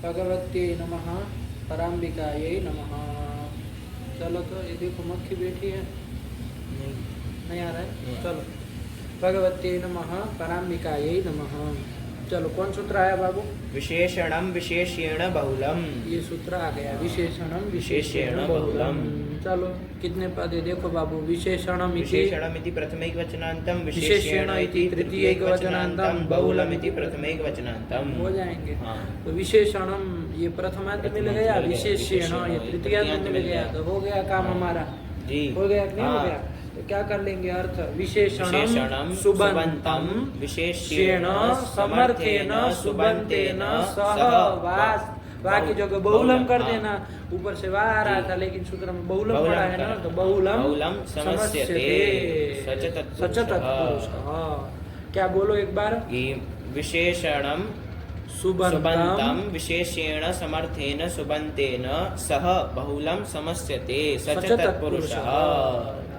भगवत्यै नमः, पराम्बिकायै नमः। चलो तो ये देखो मक्खी बैठी है, नहीं आ रहा है। चलो भगवत्यै नमः, पराम्बिकायै नमः। चलो कौन सूत्र आया बाबू? विशेषणम विशेष्येण बहुलम। ये सूत्र आ गया, विशेषणम विशेष्येण बहुलम। चलो कितने पद है देखो बाबू। विशेषणम विशेषणमिति प्रथमैकवचनान्तं, विशेष्येण इति तृतीयैकवचनान्तं, बहुलमिति प्रथमैकवचनान्तं। हो जाएंगे। हाँ। तो विशेषणम ये प्रथमांत मिल गया, विशेष्येण ये तृतीयांत मिल गया, तो हो गया काम हमारा। जी हो गया कि नहीं हो हाँ। गया? तो क्या कर लेंगे अर्थ? विशेषणम विशेषणम सुबंतम विशेष्येण समर्थेन सुबंतेन सहवास। बाकी जगह बहुलम कर देना, ऊपर से वाह आ रहा था लेकिन सूत्र में बहुलम पड़ा है ना, तो बहुलम समस्यते सच तत्पुरुष। क्या बोलो एक बार? विशेषणम सुबंतम विशेष्येण समर्थेन सुबंतेन सह बहुलम समस्यते सच तत्पुरुषः।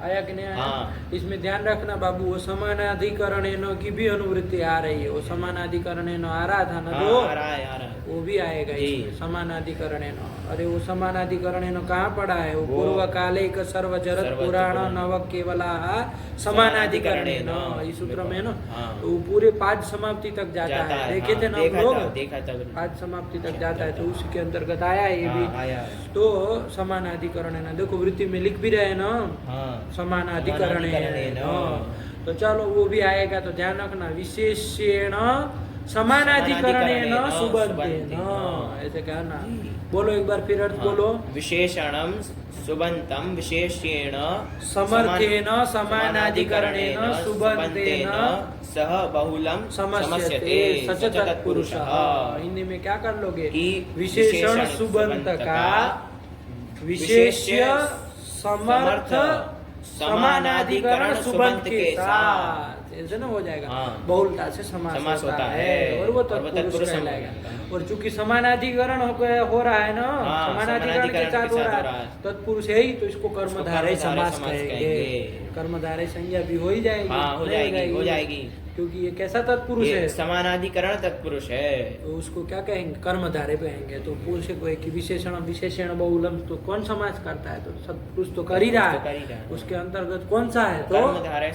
आया कि नहीं आया? हाँ। इसमें ध्यान रखना बाबू, वो समानाधिकरण की भी अनुवृत्ति आ रही है। वो समानाधिकरण आ रहा था ना, जो आ रहा है वो भी आएगा इसमें। समानाधिकरण अरे वो समानाधिकरण कहाँ पड़ा है? वो पूर्व काले का सर्वजरत पुराण नव केवला समानाधिकरण इस सूत्र में ना। तो वो पूरे 5 समाप्ति तक जाता है। देखे थे ना हम लोग? देखा था। 5 समाप्ति तक जाता है, तो उसी के अंतर्गत आया ये भी। तो समानाधिकरण है ना, देखो वृत्ति में लिख भी रहे ना, समानाधिकरण है। तो चलो वो भी आएगा, तो ध्यान रखना। विशेष्येण समानाधिकरणेन सुबंतेन, ऐसे कहना। बोलो एक बार फिर अर्थ बोलो। विशेषणम सुबंतम विशेष्येण समर्थेन समानाधिकरणेन सुबंतेन सह बहुलम समस्यते सच तत्पुरुषः। हिंदी में क्या कर लोगे? विशेषण सुबंत का विशेष्य समर्थ समानाधिकरण सुबंत के साथ, ऐसे ना हो जाएगा। बहुलता से समास होता है और वो तत्पुरुष कहलाएगा। और चूंकि समानाधिकरण हो रहा है ना, समानाधिकरण के साथ हो रहा है, तत्पुरुष है ही, तो इसको कर्मधारय समास कहेंगे। कर्मधारय संज्ञा भी हो ही जाएगी, हो जाएगी क्योंकि ये कैसा तत्पुरुष है? समानाधिकरण तत्पुरुष है। तो उसको क्या कहेंगे? कर्मधारय कहेंगे। तो पुरुष को एक विशेषण विशेषण बहुलम, तो कौन समास करता है? तो सत्पुरुष तो कर ही रहा है। उसके अंतर्गत कौन सा है? तो कर्मधारय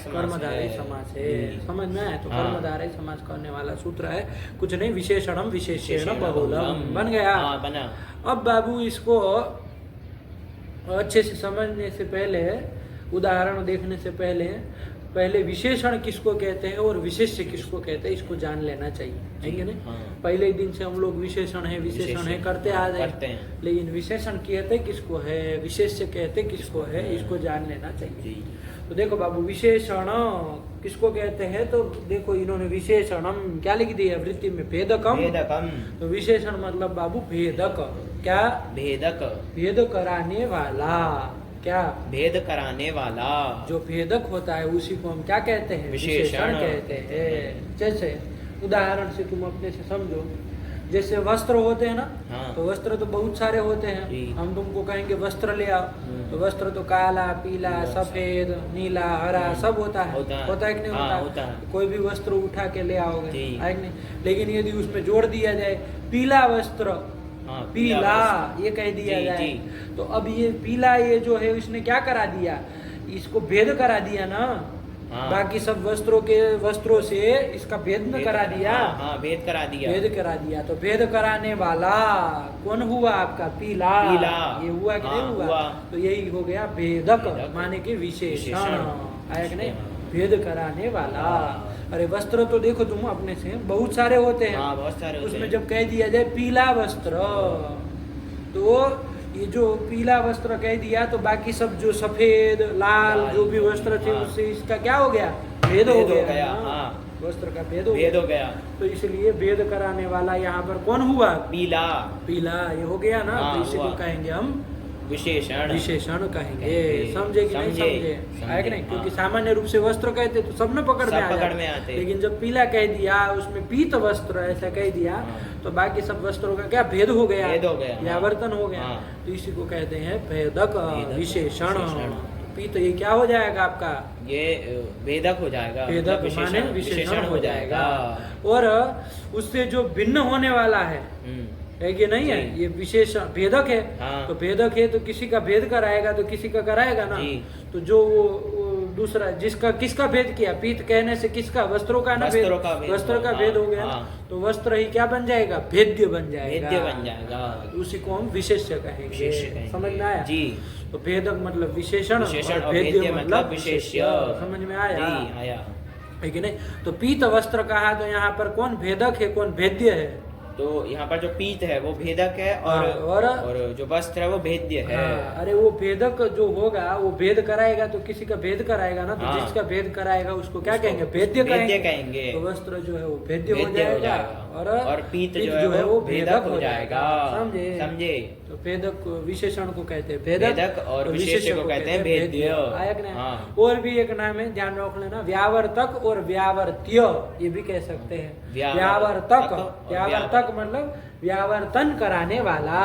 समास है। समझ में आया? तो कर्मधारय समास करने वाला सूत्र है, कुछ नहीं, विशेषणम विशेषण बहुलम। बन गया? बना। अब बाबू इसको अच्छे से समझने से पहले, उदाहरण देखने से पहले विशेषण किसको कहते हैं और विशेष्य किसको कहते हैं, इसको जान लेना चाहिए, है कि नहीं? पहले ही दिन से हम लोग विशेषण है करते आ रहे हैं, लेकिन विशेषण कहते किसको है, विशेष्य कहते किसको है, इसको जान लेना चाहिए। तो देखो बाबू, विशेषण किसको कहते हैं? तो देखो इन्होंने विशेषणम क्या लिख दिया वृत्ति में? भेदकम। तो विशेषण मतलब बाबू भेदक। क्या? भेद कराने वाला। क्या? भेद कराने वाला। जो भेदक होता है उसी को हम क्या कहते हैं? विशेषण कहते हैं। जैसे उदाहरण से तुम अपने से समझो, जैसे वस्त्र होते हैं ना, तो वस्त्र तो बहुत सारे होते हैं। हम तुमको कहेंगे वस्त्र ले आओ, तो वस्त्र तो काला, पीला, सफेद, नीला, हरा सब होता है कि नहीं होता? कोई भी वस्त्र उठा के ले आओगे, है कि नहीं? लेकिन यदि उसमें जोड़ दिया जाए पीला वस्त्र, पीला ये कह दिया जाए, तो अब ये पीला ये जो है इसने क्या करा दिया? इसको भेद करा दिया ना। बाकी सब वस्त्रों से इसका भेद न करा दिया। भेद करा दिया। तो भेद कराने वाला कौन हुआ आपका? पीला। ये हुआ कि नहीं हुआ? तो यही हो गया भेदक, माने के विशेषण। आया कि नहीं? भेद कराने वाला। अरे वस्त्र तो देखो तुम अपने से बहुत सारे होते हैं, उसमें जब कह दिया जाए पीला वस्त्र, तो ये जो पीला वस्त्र कह दिया, तो बाकी सब जो सफेद, लाल जो भी वस्त्र थे उससे इसका क्या हो गया? भेद हो गया। वस्त्र का भेद हो गया। तो इसलिए भेद कराने वाला यहाँ पर कौन हुआ? पीला। ये हो गया ना, तो इसी को कहेंगे हम विशेषण कहेंगे। समझे कि नहीं समझे? है कि नहीं? क्योंकि सामान्य रूप से वस्त्र कहते तो सब न पकड़ में आते, लेकिन जब पीला कह दिया, उसमें पीत वस्त्र ऐसा कह दिया, तो बाकी सब वस्त्रों का क्या भेद हो गया? व्यावर्तन हो गया। तो इसी को कहते हैं भेदक विशेषण। पीत ये क्या हो जाएगा आपका? ये भेदक हो जाएगा। भेदक माने विशेषण हो जाएगा। और उससे जो भिन्न होने वाला है, है कि नहीं है? जी। ये विशेषण भेदक है। हाँ। तो भेदक है तो किसी का भेद कराएगा तो किसी का कराएगा ना। जी। तो जो वो दूसरा जिसका किसका भेद किया, पीत कहने से किसका, वस्त्रों का ना भेद, वस्त्रों का भेद वस्त्र का हुआ, भेद हो हाँ, गया ना। हाँ। तो वस्त्र ही क्या बन जाएगा, भेद्य बन जाएगा, भेद्य बन जाएगा। उसी को हम विशेष्य कहेंगे। विशेष्य कहेंगे। समझ में आया? जी। तो भेदक मतलब विशेषण विशेषण और भेद्य भेद्य मतलब विशेष्य। समझ में आया? जी, आया। है कि नहीं? तो पीत वस्त्र कहा तो यहाँ पर कौन भेदक है, कौन भेद्य है? तो यहाँ पर जो पीत है वो भेदक है और हाँ, और जो वस्त्र है वो भेद्य है। हाँ, अरे वो भेदक जो होगा वो भेद कराएगा तो किसी का भेद कराएगा ना। तो हाँ। जिसका भेद कराएगा उसको क्या उसको कहेंगे, भेद्य भेद्य कहेंगे। कहेंगे। तो वस्त्र जो है वो भेद्य हो भेद्य हो जाएगा जाएगा और पीत जो है वो भेदक हो जाएगा। समझे? समझे? तो भेदक विशेषण को कहते हैं भेदक और विशेष्य को कहते हैं भेद्य। आया कि नहीं? हाँ। और भी एक नाम है, ध्यान रख लेना, व्यावर्तक और व्यावर्त्य, ये भी कह सकते हैं। व्यावर्तक व्यावर्तक, व्यावर्तक मतलब व्यावर्तन कराने वाला,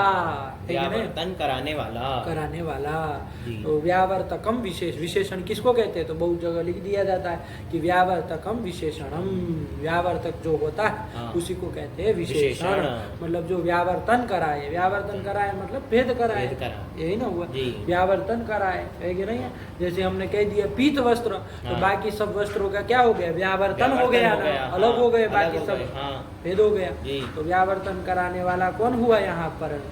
है कि नहीं? व्यावर्तन कराने वाला। कराने वाला। जी। तो व्यावर्तकम विशेष, विशेषण किसको कहते हैं? तो बहुत जगह लिख दिया जाता है कि व्यावर्तकम विशेषणम, व्यावर्तक जो होता है हाँ। उसी को कहते हैं विशेषण। विशेषण। मतलब जो व्यावर्तन कराए, व्यावर्तन कराए मतलब भेद कराए, भेद कराए। यही ना हुआ। जी। व्यावर्तन कराए, है कि नहीं है? जैसे हमने कह दिया पीत वस्त्र, तो हाँ। बाकी सब वस्त्रों का क्या हो गया, व्यावर्तन हो व्यावर्तन गया हो ना, गया, अलग हो गए, हाँ, बाकी अलग हो सब गए, हाँ। भेद हो गया। जी। तो व्यावर्तन कराने वाला कौन हुआ यहाँ पर?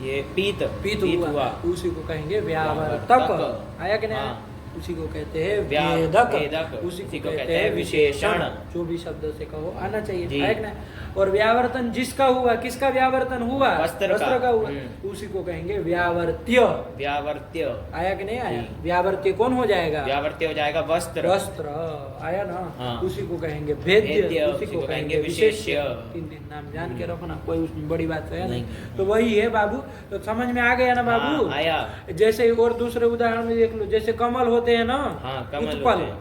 ये पीत पीत हुआ, उसी को कहेंगे व्यावर्तक। व्यावर्तक। आया कि नहीं? हाँ। उसी को कहते हैं भेदक, भेदक, उसी को कहते हैं विशेषण। जो भी शब्द से कहो आना चाहिए। जी। आया कि नहीं? और व्यावर्तन जिसका हुआ, किसका व्यावर्तन हुआ, वस्त्र का हुआ, हम्म। उसी को कहेंगे व्यावर्त्य। व्यावर्त्य। आया कि नहीं आया? जी। व्यावर्त्य कौन हो जाएगा? व्यावर्त्य हो जाएगा वस्त्र। वस्त्र आया ना। हाँ। उसी को कहेंगे भेद्य, भेद्य, उसी को कहेंगे विशेष्य। तीन तीन नाम जान के रखना, कोई उसमें बड़ी बात है नहीं। तो वही है बाबू। तो समझ में आ गया ना बाबू? हाँ, आया। जैसे और दूसरे उदाहरण में देख लो, जैसे कमल होते हैं ना। हाँ, कमल उत्पल, होते हैं।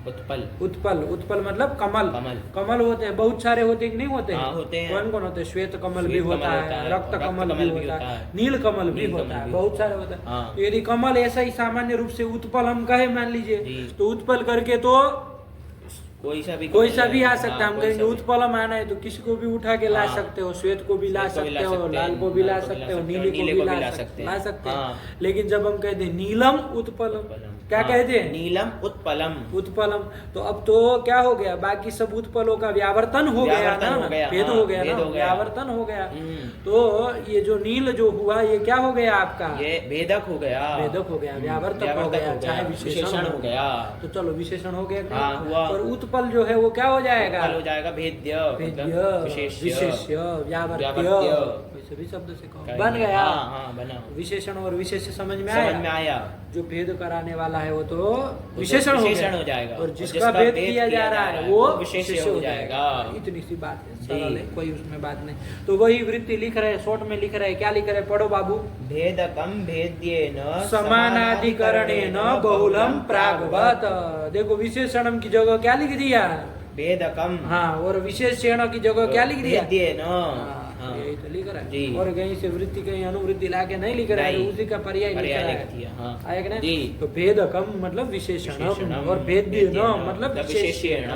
उत्पल। उत्पल, उत्पल मतलब कमल। कमल। कमल होते हैं, बहुत सारे होते हैं कि नहीं होते? हाँ, होते हैं। कौन कौन होते हैं? श्वेत कमल भी श्वेत होता कमल है, होता है, रक्त कमल भी होता है, नील कमल भी नील होता कमल है, भी बहुत सारे होते हैं। हाँ। तो यदि कमल ऐसा ही सामान्य रूप से उत्पल हम कहे मान लीजिए, जी। तो उत्पल करके तो कोई सा भी आ सकता है। हम कहेंगे उत्पलम आना है तो किसी को भी उठा के ला हाँ। सकते हो, श्वेत को भी ला श्वेत को भी सकते ला हो, सकते हैं, लाल को भी ला लाल को भी सकते ला हो, सकते हो, नीले को भी ला सकते हैं। हाँ। लेकिन जब हम कहते हैं नीलम उत्पलम, क्या हाँ, कहते हैं? नीलम उत्पलम। उत्पलम। तो अब तो क्या हो गया, बाकी सब उत्पलों का व्यावर्तन हो गया व्यावर्तन ना, हो गया, भेद हाँ, हो गया भेद ना, हो गया। व्यावर्तन हो गया। हम्म। तो ये जो नील जो हुआ ये क्या हो गया आपका? ये भेदक हो गया। भेदक हो गया, व्यावर्तक हो गया, चाहे विशेषण हो गया। तो चलो विशेषण हो गया कि हाँ, नहीं? हुआ। और उत्पल जो है वो क्या हो जाएगा? उत्पल हो जाएगा भेद्य, भेद्य, मतलब विशेष्य। विशेष्य, व्यावर्त्य, व्यावर्त्य। वैसे भी शब्द से कहो, कहेंगे। बन गया। हाँ, हाँ, बना। विशेषण और विशेष्य समझ में समझ में आया। जो भेद कराने वाला है वो तो विशेषण हो जाएगा और जिसका भेद किया जा रहा है वो विशेष्य हो जाएगा। इतनी सी बात है, सरल है, कोई उसमें बात नहीं। तो वही वृत्ति लिख रहे, शॉर्ट में लिख रहे, क्या लिख रहे? पढ़ो बाबू। भेदकम भेद्येन समानाधिकरणेन बहुलम प्रागवत। देखो विशेषणम की जगह क्या लिख दिया? भेदकम। हाँ, और विशेषण की जगह क्या लिख दिया? भेद्येन। हाँ, यही तो लिख रहा जी। है। और कहीं से वृत्ति कहीं अनुवृत्ति लाके नहीं लिख रहा है, नहीं। उसी का पर्याय लिख पर्याय रहा लिख दिया, है। हाँ। आया कि नहीं? जी। तो भेदकम मतलब विशेषणम विशेषणम और भेद्येन मतलब विशेष्येण।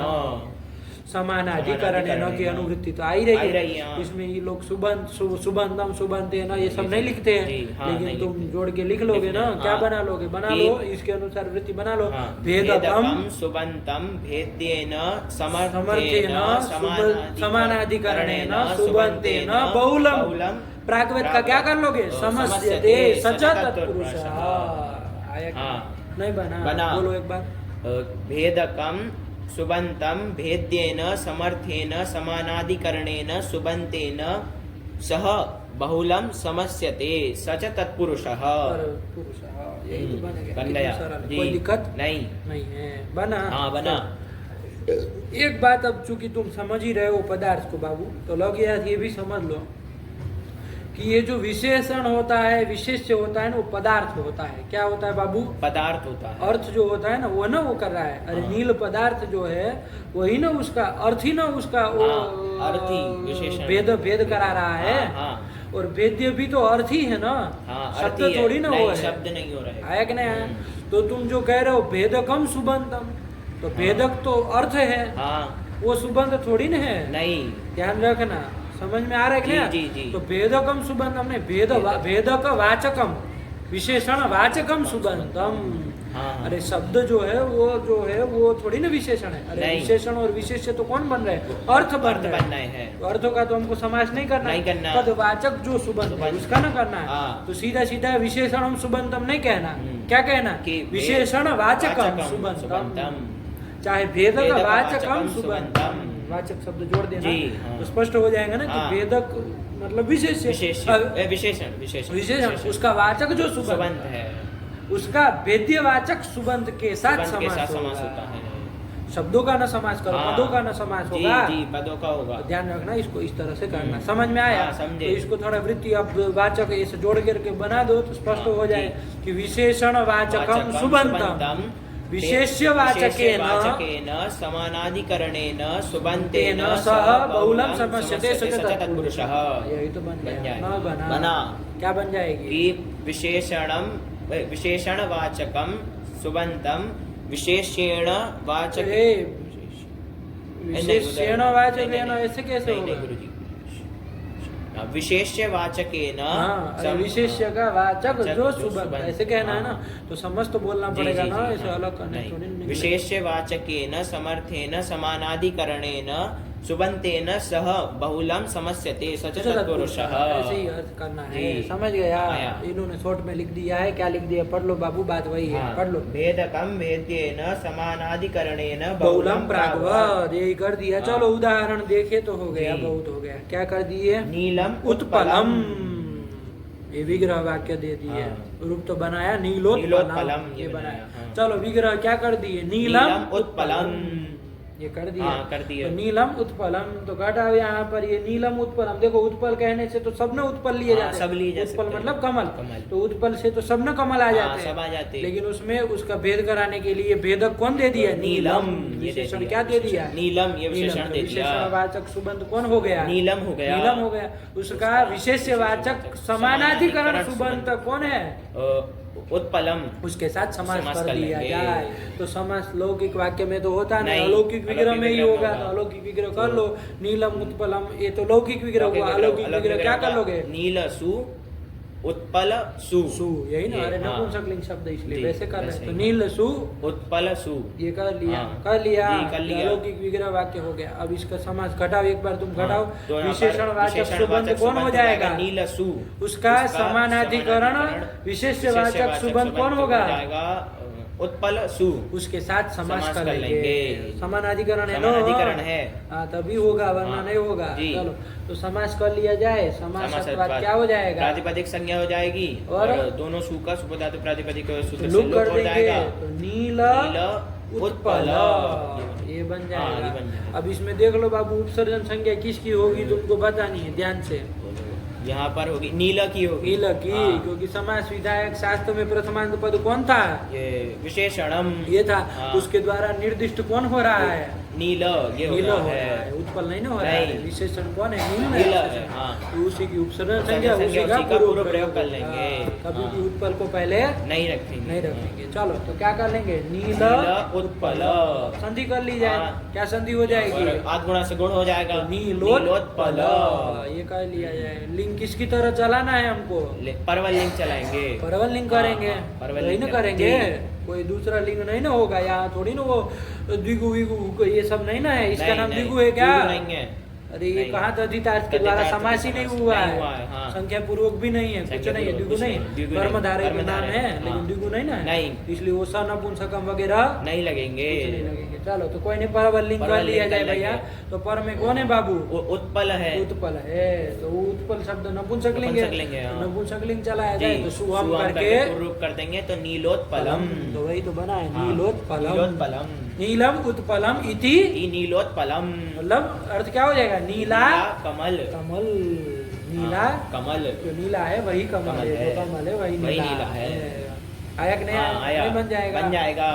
समानाधिकरण की अनुवृत्ति तो आई आई रही रही है। है। इसमें ये लोग सुबंधम सुबंते ना ये सब नहीं लिखते हैं, जी, हाँ, लेकिन नहीं तुम लिखते। जोड़ के लिख लोगे ना, हाँ। क्या बना लोगे? बना कि- लो, इसके अनुसार वृत्ति बना लो। हाँ, भेदकम सुबंतम भेद्येन समर्थेन समर्थेन समानाधिकरणेन सुबंतेन बहुलम। प्रागवत का क्या कर लोगे? समस्यते सच तत्पुरुषः। आया क्या? हाँ। नहीं बना? बना। बोलो एक बार। भेदकम सुबंतम भेद्येन समर्थेन समानाधिकरणेन सुबंतेन सह बहुलम समस्यते सच तत्पुरुषः। पर पुरुषः, यही तो बन गया। बन गया। इतना सरल है। जी। कोई दिक्कत नहीं। नहीं है, बना। हाँ, बना। एक बात अब चूंकि तुम समझ ही रहे हो पदार्थ को बाबू, तो लग यार ये भी समझ लो कि ये जो विशेषण होता है, विशेष्य होता है ना, वो पदार्थ होता है। क्या होता है बाबू? पदार्थ होता है। अर्थ जो होता है ना वो कर रहा है। अरे हाँ। नील पदार्थ जो है वही ना उसका अर्थ ही ना उसका वो हाँ, अर्थ ही विशेषण। भेद करा रहा है। हाँ। और भेद्य भी तो अर्थ ही है ना, हाँ, शब्द अर्थ ही है। थोड़ी ना नहीं, वो है। शब्द नहीं हो रहा है। आया कि नहीं आया? तो तुम जो कह रहे हो भेदकम सुबंधम, तो भेदक तो अर्थ है, हाँ। वो सुबंध थोड़ी ना है। नहीं। ध्यान रखना, समझ में आ रहा है जी, क्या? जी, जी। तो भेदकम सुबंतम नहीं, भेदक वाचकम, विशेषण वाचकम सुबंतम। हाँ। अरे शब्द जो है वो थोड़ी ना विशेषण है। अरे नहीं। विशेषण और विशेष्य तो कौन बन रहे हैं? अर्थ बन अर्थ रहे बनना हैं। है। तो अर्थों का तो हमको समास नहीं करना नहीं करना। पदवाचक जो सुबंत है सुबंत। उसका ना करना है। हाँ। तो सीधा सीधा विशेषणम सुबंतम नहीं कहना। क्या कहना? कि विशेषण वाचकम वाचकम सुबंतम। सुबंतम। चाहे भेदक भेदक वाचकम वाचकम सुबंतम, सुबंतम। वाचक शब्द जोड़ देना जी, हाँ। तो स्पष्ट हो जाएगा ना कि हाँ। भेदक मतलब विशेष विशेषण विशेषण उसका वाचक जो सुबंत सुबंत है, उसका भेद्यवाचक सुबंत के साथ सुबंत के साथ समास समास होगा। होता है। शब्दों का न समास करो, हाँ। पदों का न समास जी, होगा। जी, पदों का होगा। तो ध्यान रखना, इसको इस तरह से करना। समझ में आया? हाँ, समझे। तो इसको थोड़ा वृत्ति अब वाचक ऐसे जोड़ करके बना दो तो स्पष्ट हाँ, हो जाए जी। कि विशेषण वाचकम सुबंतम विशेष्य वाचकेन समानाधिकरणेन सुबन्तेन सह बहुलम समस्यते सच तत्पुरुषः। यही तो बन बन गया। जाएगा। न बना। क्या बन जाएगी? कि विशेषणवाचकं सुबन्तं विशेष्येण वाचके विशेषण वाचकेन ऐसे कैसे नहीं, होगा? गुरुजी। विशेष्यवाचकेन हाँ, अरे विशेष्य का वाचक जो सुबंत ऐसे कहना है ना, हाँ। तो समस्त बोलना जी, पड़ेगा जी, ना, जी, ऐसे हाँ। अलग करने नहीं। थोड़ी नहीं। विशेष्यवाचकेन समर्थेन समानाधिकरणेन सुबन्तेन सह बहुलम समस्यते सच तत्पुरुषः। ऐसे ही अर्थ करना है। जी। समझ गया? आया। इन्होंने शॉर्ट में लिख दिया है। क्या लिख दिया? पढ़ लो बाबू, बात वही है। हाँ। पढ़ लो। भेदकम भेद्येन समानाधिकरणेन बहुलम प्रागवत, यही कर दिया। हाँ। चलो उदाहरण देखे तो हो गया, जी। बहुत हो गया। क्या कर दिए? नीलम उत्पलम, ये विग्रह वाक्य दे दिए। हाँ। रूप तो बनाया नीलोत्पलम, नीलोत्पलम ये ये बनाया। बनाया, हाँ। चलो विग्रह क्या कर दिए? नीलम नीलम उत्पलम। ये कर दिया। हाँ, कर दिया। तो नीलम उत्पलम तो घटा यहाँ पर ये नीलम उत्पलम। देखो उत्पल कहने से तो सबने उत्पल लिए हाँ, जाते हैं। सब लिए जा उत्पल सकते हैं। मतलब कमल। कमल। तो उत्पल से तो सबने कमल आ हाँ, जाते हैं। सब आ जाते हैं। लेकिन उसमें उसका भेद कराने के लिए भेदक कौन दे दिया? नीलम। ये दे विशेषण दिया। क्या दे दिया? नीलम, ये विशेषण दे दिया। विशेषणवाचक सुबंत कौन हो गया? नीलम हो गया। नीलम हो गया। उसका विशेषवाचक समानाधिकरण सुबंत कौन है? उत्पलम। उसके साथ समास समास कर कर दिया लेंगे। जाए। तो समास लौकिक वाक्य में तो होता नहीं, नहीं, अलौकिक विग्रह में ही अलौकिक होगा। विग्रह तो में अलौकिक विग्रह कर लो। नीलम उत्पलम, ये तो लौकिक विग्रह हुआ। अलौकिक विग्रह क्या कर लोगे? नील सु उत्पल सु। सु, यही ना? ये, अरे हाँ। नपुंसकलिंग शब्द इसलिए जी, वैसे कर रहे हैं। वैसे तो ही। नील सु उत्पल सु। ये कर लिया। हाँ। कर लिया। जी, कर लिया। अलौकिक विग्रह वाक्य हो गया। अब इसका समास घटाओ, एक बार तुम घटाओ। तो यहाँ पर विशेषणवाचक सुबंत कौन हो जाएगा? नील सु। उसका समानाधिकरण विशेषवाचक सुबंत कौन होगा? उत्पल सु। उसके साथ समास कर कर लेंगे। लेंगे। समानाधिकरण है ना? समानाधिकरण है। हाँ, तभी होगा, वरना हाँ। नहीं होगा। जी। चलो तो समास कर लिया जाए। समास के बाद क्या हो जाएगा? प्रातिपदिक संज्ञा हो जाएगी और दोनों सु का सुपधातु प्रातिपदिक सूत्र से लुक लुक कर हो देंगे जाएगा। तो नील नील उत्पल, उत्पल। ये बन हाँ, जाएगा। ये बन जाएगा। अब इसमें देख लो बाबू, उपसर्जन संज्ञा किसकी होगी तुमको बतानी है, ध्यान से। यहाँ पर होगी नील की होगी। नील की, हाँ। क्योंकि समास विधायक शास्त्र में प्रथमांत पद कौन था? ये विशेषणम ये था। हाँ। उसके द्वारा निर्दिष्ट कौन हो रहा है? नील, ये हो नील रहा हो रहा है। है, उत्पल नहीं ना हो रहा है। नहीं। विशेषण कौन है? नील नील है। है, हाँ। तो उसी की उपसर्जन उपसर्जन संज्ञा संज्ञा उसी का उसी का पूर्व पूर्व प्रयोग कर लेंगे। कभी हाँ। भी उत्पल को पहले नहीं रखेंगे। नहीं रखेंगे। चलो तो क्या कर लेंगे? नील नील उत्पल। संधि कर ली जाए। हाँ। क्या संधि हो जाएगी? और आध गुणा से गुण हो जाएगा। नीलोत्पल, ये कर लिया जाए। लिंग किसकी तरह चलाना है हमको? परवल लिंग चलाएंगे। परवल लिंग हाँ, करेंगे। हाँ, परवल नहीं लिंग ना करेंगे? जी। कोई दूसरा लिंग नहीं ना होगा यहाँ, थोड़ी ना वो द्विगु विगु ये सब नहीं ना है। इसका नहीं, नाम नहीं, द्विगु है क्या? द्विगु नहीं है। अरे ये नहीं। कहाँ तद्धितार्थ के द्वारा तद्धितार्थ समास ही नहीं समास हुआ नहीं हुआ है। है, हाँ। संख्या पूर्वक भी नहीं है, कुछ संख्या नहीं है, पूर्वक द्विगु कुछ नहीं। नहीं, द्विगु नहीं। कर्मधारय के नाम कर्मधारय, है, लेकिन हाँ। द्विगु नहीं ना है। नहीं। इसलिए वो सनपुंसकम वगैरह नहीं लगेंगे। कुछ नहीं लगेंगे। चलो तो कोई नहीं, परवल लिंग कर परवल लिया लिंग जाए कर भैया। लेंगे। तो पर में कौन है बाबू? उत्पल है। उत्पल है। तो उत्पल शब्द नपुंसक लिंग है। नपुंसक लिंग है, हाँ। नपुंसक लिंग चलाया जी, जाए तो सुहम सुहम करके पूर्व रूप कर देंगे तो नीलोत्पलम। तो वही तो बना है, हाँ। नीलोत्पलम। नीलोत्पलम। नीलम उत्पलम इति, नीलोत्पलम। मतलब अर्थ क्या हो जाएगा? नीला कमल। कमल। नीला हाँ, कमल। जो नीला है वही कमल कमल है, है। जो कमल है वही वही नीला नीला है। आया कि नहीं? हाँ, आया। नहीं बन जाएगा? बन जाएगा।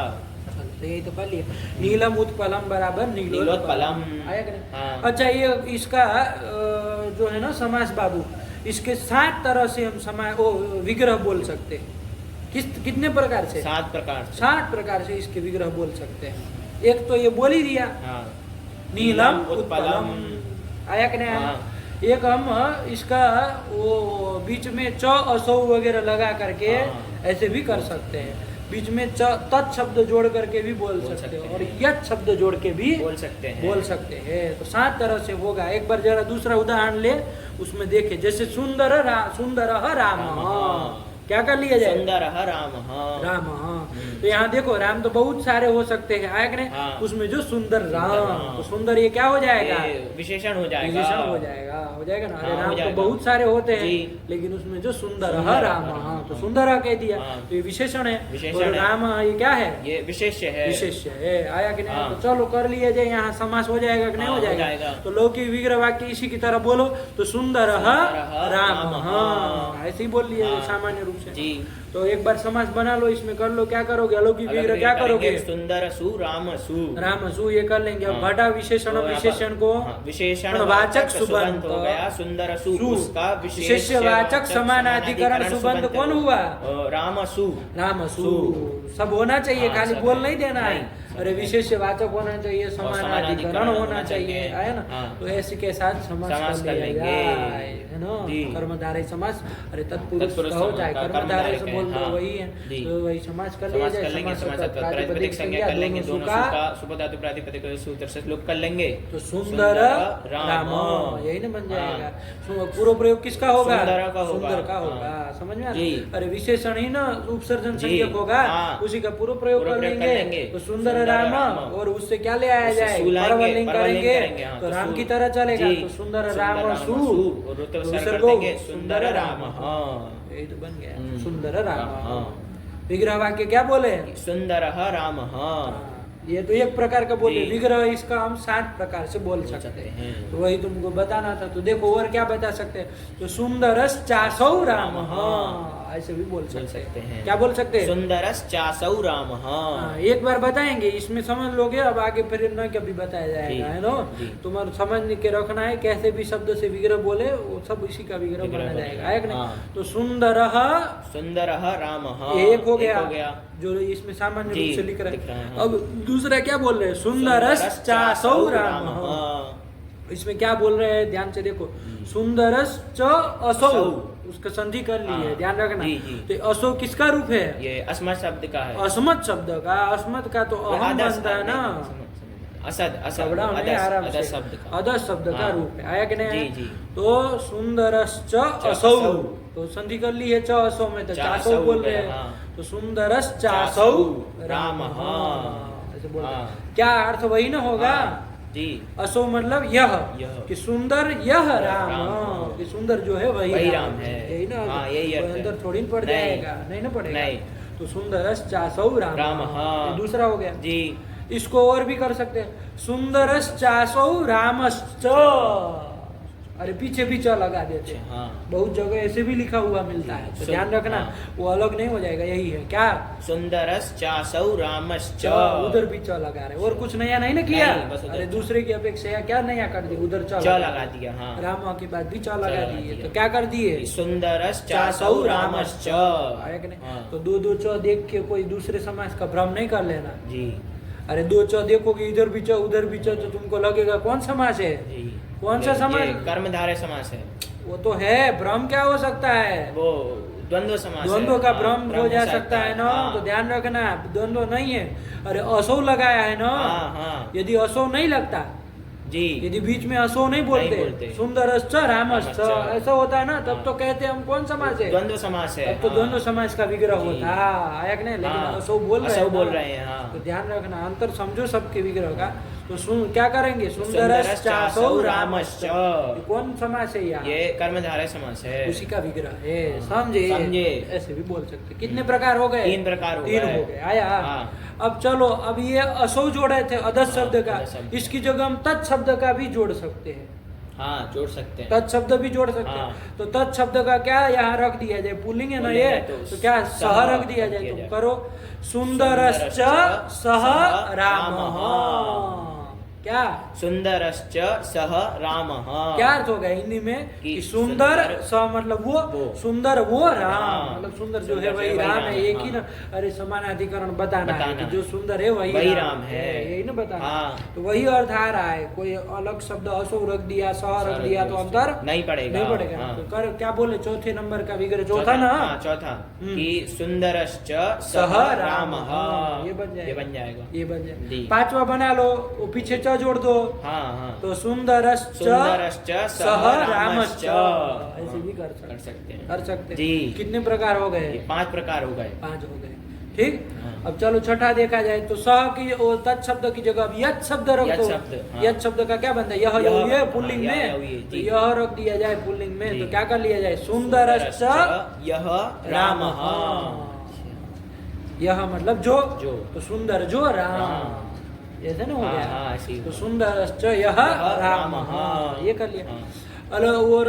तो यही तो कर लिया। नीलम उत्पलम बराबर नीलोत्पलम। नीलोत्पलम। आया कि नहीं? हाँ। अच्छा, ये इसका जो है ना समास बाबू, इसके 7 तरह से हम समास विग्रह बोल सकते हैं। कितने प्रकार से? 7 प्रकार से। 7 प्रकार से इसके विग्रह बोल सकते हैं। एक तो ये बोल ही दिया, हाँ। नीलम उत्पलम। आया कि नहीं? हाँ। एक हम इसका वो बीच में च असौ वगैरह लगा करके हाँ। ऐसे भी कर सकते हैं, बीच में तत् शब्द जोड़ करके भी बोल सकते हैं और यत शब्द जोड़ के भी बोल सकते हैं। तो 7 तरह से होगा। एक बार जरा दूसरा उदाहरण ले, उसमें देखे जैसे सुंदर राम, क्या कर लिया जाए? सुंदर राम। राम, तो यहाँ देखो राम तो बहुत सारे हो सकते हैं, आया कि नहीं? हाँ। उसमें जो सुंदर राम, राम। तो सुंदर ये क्या हो जाएगा? ये विशेषण हो जाएगा। विशेषण हो जाएगा ना। अरे हाँ, हो राम तो जाएगा। बहुत सारे होते हैं, जी। लेकिन उसमें जो सुंदर सुंदर राम, हाँ, तो हाँ। सुंदर कह दिया, हाँ। तो ये विशेषण है। विशेषण और है। राम ये क्या है? ये विशेष्य है। विशेष्य है, आया कि नहीं? हाँ। तो चलो कर लिए जाए, यहाँ समास हो जाएगा कि नहीं हाँ, हो हो जाएगा? जाएगा। तो लौकिक विग्रह वाक्य इसी की तरह बोलो, तो सुंदर राम, राम, हाँ ऐसे ही बोल लिए हाँ। सामान्य रूप से। जी। तो एक बार समास बना लो, इसमें कर लो, क्या करोगे? अलौकिक विग्रह क्या करोगे? सुंदर सु राम सु। राम सु ये कर लेंगे। अब हाँ। घटा विशेषण, तो यहाँ पर- विशेषण को हाँ, विशेषण वाचक सुबंत हो गया। सुंदर सु सु। उसका विशेष्य वाचक समानाधिकरण सुबंत कौन हुआ? राम सु। राम सु। सब होना चाहिए, हाँ, खाली सब बोल है। नहीं देना है। नहीं, अरे विशेष्य वाचक होना चाहिए, समानाधिकरण होना चाहिए, है ना? हाँ। तो ऐसे के साथ समास समास कर कर लिया लेंगे। जाए, है ना? जी। कर्मधारय समास, अरे तत्पुरुष तत्पुरुष का हो समास जाए, का, कर्मधारय से कर्मधारय बोल दो, हाँ। वही है। जी। तो वही समास कर लिया समास जाए। कर लेंगे। समास समास प्रातिपदिक संज्ञा कर लेंगे। दोनों सुका, सुका सुपधातु प्रातिपदिक सूत्र से लोग कर लेंगे। तो सुंदर राम, यही ना बन जाएगा। पूर्व प्रयोग किसका होगा? सुंदर का होगा। सुंदर का हाँ। होगा, समझ में आ रहा? जी। अरे विशेषण ही ना उपसर्जन जी। संज्ञक होगा, हाँ। उसी का पूर्व प्रयोग पूर्व कर प्रयोग कर लेंगे। लेंगे। तो सुंदर राम, और उससे क्या ले आया उससे जाए? सु लाएंगे, परवलिंग परवलिंग करेंगे, करेंगे, हाँ, तो तो राम सु। की तरह चलेगा। जी। तो सुंदर सुंदर राम राम सु, और रुत तो विसर्ग उससे कर को देंगे। सुंदर राम, हाँ। यही तो बन गया, हम्म। सुंदर राम। हाँ। विग्रह वाक्य क्या बोले? सुंदर राम, हाँ। हाँ, ये तो एक प्रकार का बोले। जी। विग्रह इसका हम 7 प्रकार से बोल सकते हैं, तो वही तुमको बताना था। तो देखो और क्या बता सकते हैं? तो सुंदरस चासौ राम, हाँ ऐसे भी बोल सकते हैं। क्या बोल सकते हैं? सुंदरस चासौ राम, हाँ। हाँ, एक बार बताएंगे, इसमें समझ लोगे, अब आगे फिर न कभी बताया जाएगा, है ना? जी। तुम्हारा समझ के रखना है, कैसे भी शब्द से विग्रह बोले वो सब इसी का विग्रह विग्रह माना बनेगा। जाएगा, है कि नहीं? हाँ। तो सुंदर सुंदर राम, हाँ। एक हो गया, जो इसमें सामान्य जी, रूप से लिख रहे लिख रहे हैं। हैं, हाँ। अब दूसरा क्या बोल रहे हैं? सुंदरस चासौ राम, हाँ। हाँ। इसमें क्या बोल रहे हैं? ध्यान से देखो, सुंदरस च असौ, उसका संधि कर ली है, हाँ, ध्यान रखना। जी, जी। तो असौ किसका रूप है? ये अस्मत् शब्द का है। अस्मत् शब्द का। अस्मत् का तो अहम अदस बनता है ना, असद असद सबड़ा में अदस आराम अदस से शब्द का। अदस शब्द का हाँ। रूप है, आया कि नहीं? जी, जी। तो सुंदरश्च असौ, तो संधि कर ली है च असौ में, तो चासौ चासौ बोल हो रहे गया, हैं। हाँ। तो सुंदरस चासौ राम, राम, हाँ हाँ। ऐसे बोल रहे हैं। हाँ। क्या अर्थ वही ना होगा? हाँ, जी। असो मतलब यह, यह। कि सुंदर यह राम, राम, हाँ, कि सुंदर जो है वही राम है। यही ना? हाँ, यही अर्थ है। अंदर थोड़ी न पड़ नहीं। जाएगा, नहीं ना पड़ेगा। नहीं। तो सुंदरस चासौ राम, राम, हाँ। ये दूसरा हो गया। जी। इसको और भी कर सकते हैं, सुंदरस चासौ रामश्च, अरे पीछे भी च लगा देते हैं। हाँ। बहुत जगह ऐसे भी लिखा हुआ मिलता है, तो ध्यान रखना, हाँ। वो अलग नहीं हो जाएगा। यही है क्या? सुंदरस चासौ रामश्च, उधर भी च लगा रहे, और कुछ नया नहीं ना किया? नहीं, बस उधर अरे च। दूसरे की अपेक्षा क्या नया कर दी? उधर च च लगा दिया, हाँ। राम के बाद भी च लगा लगा दिए, दिया। तो क्या कर दिए? सुंदरस चासौ रामश्च, आया कि नहीं? हाँ। तो दो च देख के कोई दूसरे समाज का भ्रम नहीं कर लेना। जी, अरे 2 च देखोगे, इधर भी च उधर भी च, तो तुमको लगेगा कौन समाज है? जी। कौन सा ये- समाज? ये कर्मधारय समास है। वो तो है, भ्रम क्या हो सकता है? वो द्वंद्व समास है। द्वंद्व का हाँ, भ्रम हो जा सकता है ना, हाँ। तो ध्यान रखना, द्वंद्व नहीं है। अरे असौ लगाया है ना, हाँ, हाँ। यदि असौ नहीं लगता, जी। यदि बीच में असो नहीं बोलते, सुंदरश्च रामश्च रामश्च। ऐसा होता है ना, तब हाँ। तो कहते हम कौन समाज है? द्वंद्व समास है। तब तो हाँ। द्वंद्व समाज का विग्रह जी। होता, आया कि नहीं? लेकिन हाँ। असो बोल रहे असौ हैं ना। बोल रहे हैं, हाँ। तो ध्यान रखना, अंतर समझो सबके विग्रह का। तो क्या करेंगे? सुंदरश्च सुंदरश्च चासौ चासौ रामश्च। रामश्च, कौन समास है यहाँ? ये कर्मधारय समास है। उसी का विग्रह है, हाँ। समझे? समझे। ऐसे भी बोल सकते। कितने प्रकार हो गए? 3 प्रकार हो तीन गए। हो गए, आया। हाँ। अब चलो, अब ये असौ जोड़े थे अदस शब्द का, अदस शब्द। इसकी जगह हम तत् शब्द का भी जोड़ सकते हैं। हाँ, जोड़ सकते हैं। तत् शब्द भी जोड़ सकते हाँ। हैं। तो तत् शब्द का क्या यहाँ रख दिया जाए? पुल्लिंग है ना पुल्लिंग ये, है, तो क्या सह रख दिया जाए? तुम करो सुंदरश्च सह राम, रामः। क्या सुंदरश्च सह रामः। क्या अर्थ होगा हिंदी में कि सुंदर स मतलब वो, सुंदर वो राम, मतलब सुंदर जो है वही राम है। एक ही ना, अरे समानाधिकरण बताना है कि जो सुंदर है वही राम है, यही ना बताना। तो हाँ। वही अर्थ आ रहा है। कोई अलग शब्द असो रख दिया, सह रख दिया तो अंतर नहीं पड़ेगा, नहीं पड़ेगा। हाँ। तो कर क्या बोले चौथे नंबर का विग्रह, चौथा ना, चौथा कि सुंदरश्च सह रामः, ये बन जाएगा, ये बन जाएगा, ये बन जाएगा। जी। पांचवा बना लो, वो पीछे च जोड़ दो, हाँ हाँ, तो सुंदरश्च सह रामश्च, ऐसे भी कर सकते हैं, कर सकते हैं। जी। कितने प्रकार हो गए? 5 प्रकार हो गए, 5 हो गए। ठीक। हाँ। अब चलो छठा देखा जाए तो सह की और तत् शब्द की जगह अब यत् शब्द रख यत् दो। शब्द, हाँ। यत् शब्द का क्या बनता है? यह ये पुल्लिंग हाँ, में, ये, तो जी। यह रख दिया जाए पुल्लिंग में, जी। तो क्या कर लिया जाए? सुंदरश्च यह रामः, यह मतलब जो, जो। तो सुंदर जो राम, हाँ। ऐसे ना हो हाँ, गया। हाँ, ऐसे ही तो हुआ। सुंदरश्च यह राम, हाँ। ये कर लिया। हाँ। और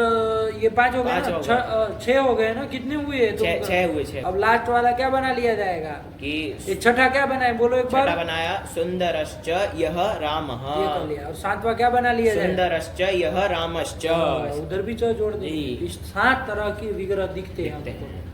ये 5 हो गए 5 ना, हो गए। 6 हो गए ना, कितने हुए? तो 6 हुए, 6। अब लास्ट वाला क्या बना लिया जाएगा? कि ये छठा क्या बनाए बोलो एक बार? छठा बनाया सुंदरश्च यह रामः, ये कर लिया। और सातवां क्या बना लिया जाए? सुंदरश्च यह रामश्च, उधर भी च जोड़ दे। जी। इस 7 तरह के विग्रह दिखते हैं दिखते हमको। हैं।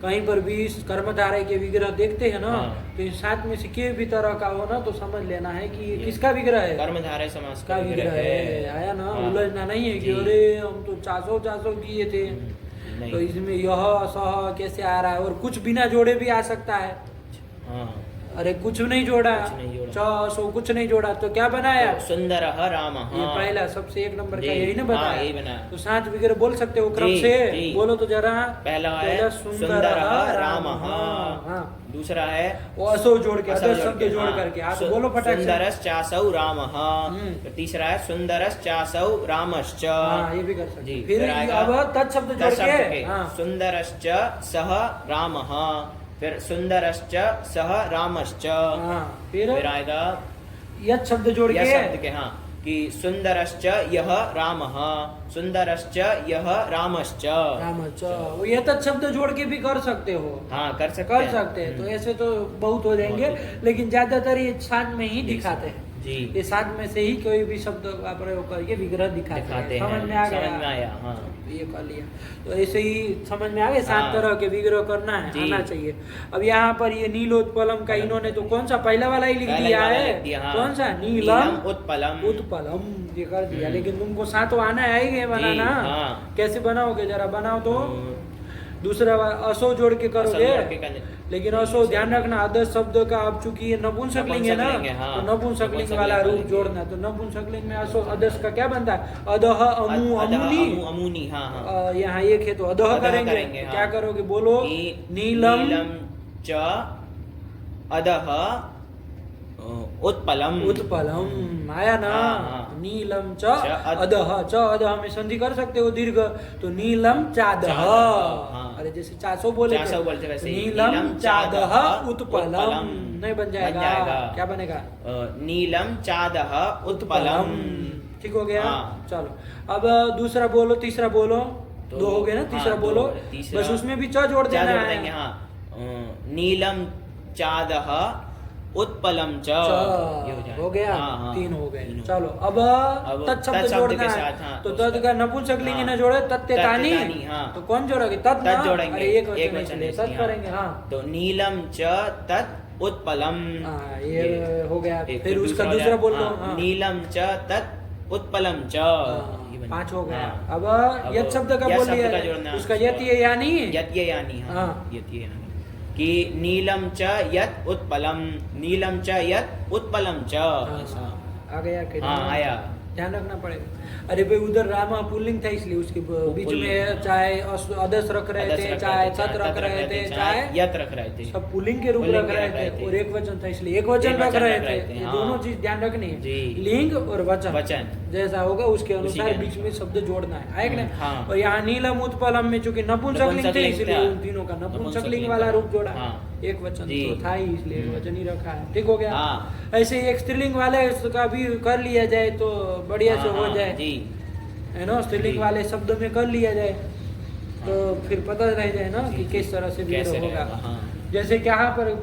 कहीं पर भी इस कर्मधारय के विग्रह देखते हैं ना, हाँ। तो इन 7 में से किसी भी तरह का हो ना, तो समझ लेना है कि ये किसका विग्रह है? कर्मधारय समास का विग्रह है। आया ना, हाँ। उलझना नहीं है कि जी। अरे हम तो 400 किए थे। नहीं। तो इसमें यह सह कैसे आ रहा है? और कुछ बिना जोड़े भी आ सकता है। हाँ। अरे कुछ नहीं जोड़ा, कुछ नहीं जोड़ा। 600 कुछ नहीं जोड़ा, तो क्या बनाया? तो सुंदरः रामः, ये पहला सबसे 1 नंबर का जी। यही ना हाँ, बताया। यही बनाया। तो 7 विग्रह बोल सकते हो क्रम जी, से, जी। बोलो तो जरा। पहला है सुंदरः रामः, हाँ। दूसरा है वो असो जोड़ के, असो अदर शब्द जोड़ हाँ। करके आप बोलो फटाक से। सुंदरश्चासौ रामः, हम्म। तीसरा है सुंदरश्चासौ रामश्च, हाँ, ये भी कर सकते जी। हैं। फिर आएगा अब तत् शब्द जोड़ तत्शब्द के, हाँ। सुंदरश्च सह रामः, फिर सुंदरश्च सह रामश्च, हाँ, फिर आएगा यत् शब्द जोड़ यह के, शब्द के, हाँ, कि सुंदरश्च यह रामः, सुंदरश्च यह रामश्च, रामच, वो ये तत् शब्द जोड़ के भी कर सकते हो। हाँ, कर सकते हैं। तो ऐसे तो बहुत हो जाएंगे, बहुत लेकिन ज्यादातर ये 7 में ही दिखाते हैं। जी। ये 7 में से ही कोई भी शब्द का प्रयोग करके विग्रह दिखाते हैं। समझ में आ गया? समझ में आया, हाँ। ये कर लिया, तो ऐसे ही समझ में आ गया। 7 हाँ। तरह के विग्रह करना है, जी। आना चाहिए। अब यहाँ पर ये नीलोत्पलम का इन्होंने तो कौन सा पहला वाला ही लिख पहला दिया वाला है। लिख दिया, हाँ। कौन सा? नीलम उत्पलम, उत्पलम, ये कर दिया। लेकिन तुमको 7 आना है ही बनाना। हाँ। कैसे बनाओगे जरा बनाओ तो। दूसरा असो जोड़ के करोगे, लेकिन असो ध्यान रखना, अदर शब्द का अब चूंकि ये नपुंसकलिंग है ना, हाँ। तो नपुंसकलिंग वाला रूप जोड़ना। तो नपुंसकलिंग में असो अदस का क्या बनता है? अदह, अमु, अमुनी, अमुनी, हाँ हाँ। यहाँ एक है तो अदह अदह करेंगे। करेंगे, हाँ। क्या करोगे बोलो? नीलम च अदह उत्पलम, उत्पलम, आया ना। हाँ, हाँ। नीलम च अदह में संधि कर सकते हो दीर्घ, तो नीलम चादह। हाँ। अरे जैसे 400 बोले, 400 बोलते वैसे ही। नीलम चादह उत्पलम, उत्पलम। नहीं बन जाएगा। क्या बनेगा? नीलम चादह उत्पलम, ठीक हो गया। हाँ। चलो अब दूसरा बोलो, तीसरा बोलो। तो 2 हो गए ना, तीसरा हाँ, बोलो। तीसरा। बस उसमें भी च जोड़ देना है। देंगे, हाँ। नीलम चादह उत्पलम च, ये जाएगा। हो गया। हाँ, हाँ। 3 हो गए। तीन हो चलो अब तत् शब्द तत् शब्द जोड़ना के है। साथ, हाँ, तो तो तत् का नपुंसकलिंग हाँ। न जोड़े, तत्ते तानी, हाँ। तो कौन जोड़ोगे? तत् ना? तत् जोड़ेंगे, अरे एक एक वचन वचन है, है, तत् हाँ। करेंगे। हाँ, तो नीलम च तत् उत्पलम, हाँ, ये हो गया। एक फिर तो उसका हो दूसरा जाए, बोल दो। हाँ, हाँ। नीलम च तत् उत्पलम च, ये बन 5 हो गया। हाँ। अब यत् शब्द का यत् बोल शब्द लिया का है। जोड़ना है। उसका यत् ये यानी, यत्ययानि, हाँ, हाँ। यत्ययानि, कि नीलम च यत् उत्पलम, नीलम च यत् उत्पलम च, ऐसा। आ गया कि हाँ, नहीं? आया। ध्यान रखना पड़ेगा। अरे भाई उधर रामा पुल्लिंग था, इसलिए उसके बीच पुल्लिंग। में चाहे अदस रख रहे अदस थे, रख चाहे रहे थे, तत् रख रहे थे, चाहे यत् रख रहे थे, सब पुल्लिंग के रूप पुल्लिंग रख के रहे रख रहे थे। थे। और एक वचन था, इसलिए एक वचन एक रख वचन रहे रख रहे थे। थे, ये हाँ। दोनों चीज ध्यान रखनी है। जी। लिंग और वचन, वचन जैसा होगा उसके अनुसार के बीच में शब्द जोड़ना है। आए कि नहीं? हाँ। और यहाँ नीलम उत्पलम में चूंकि नपुंसकलिंग थे, नपुंसकलिंग इसलिए था। उन तीनों का नपुंसकलिंग नपुंसकलिंग वाला था। रूप जोड़ा। हाँ। एक वचन जी। तो था ही, इसलिए एक वचन ही रखा है। ठीक हो गया। हाँ। ऐसे ही एक स्त्रीलिंग वाले का भी कर लिया जाए तो बढ़िया से हो हाँ, जाए, जी। है ना। स्त्रीलिंग जी। वाले शब्द में कर लिया जाए तो फिर पता रह जाए ना कि किस तरह से कैसे विग्रह होगा। रहेगा, हाँ। जैसे कि यहाँ पर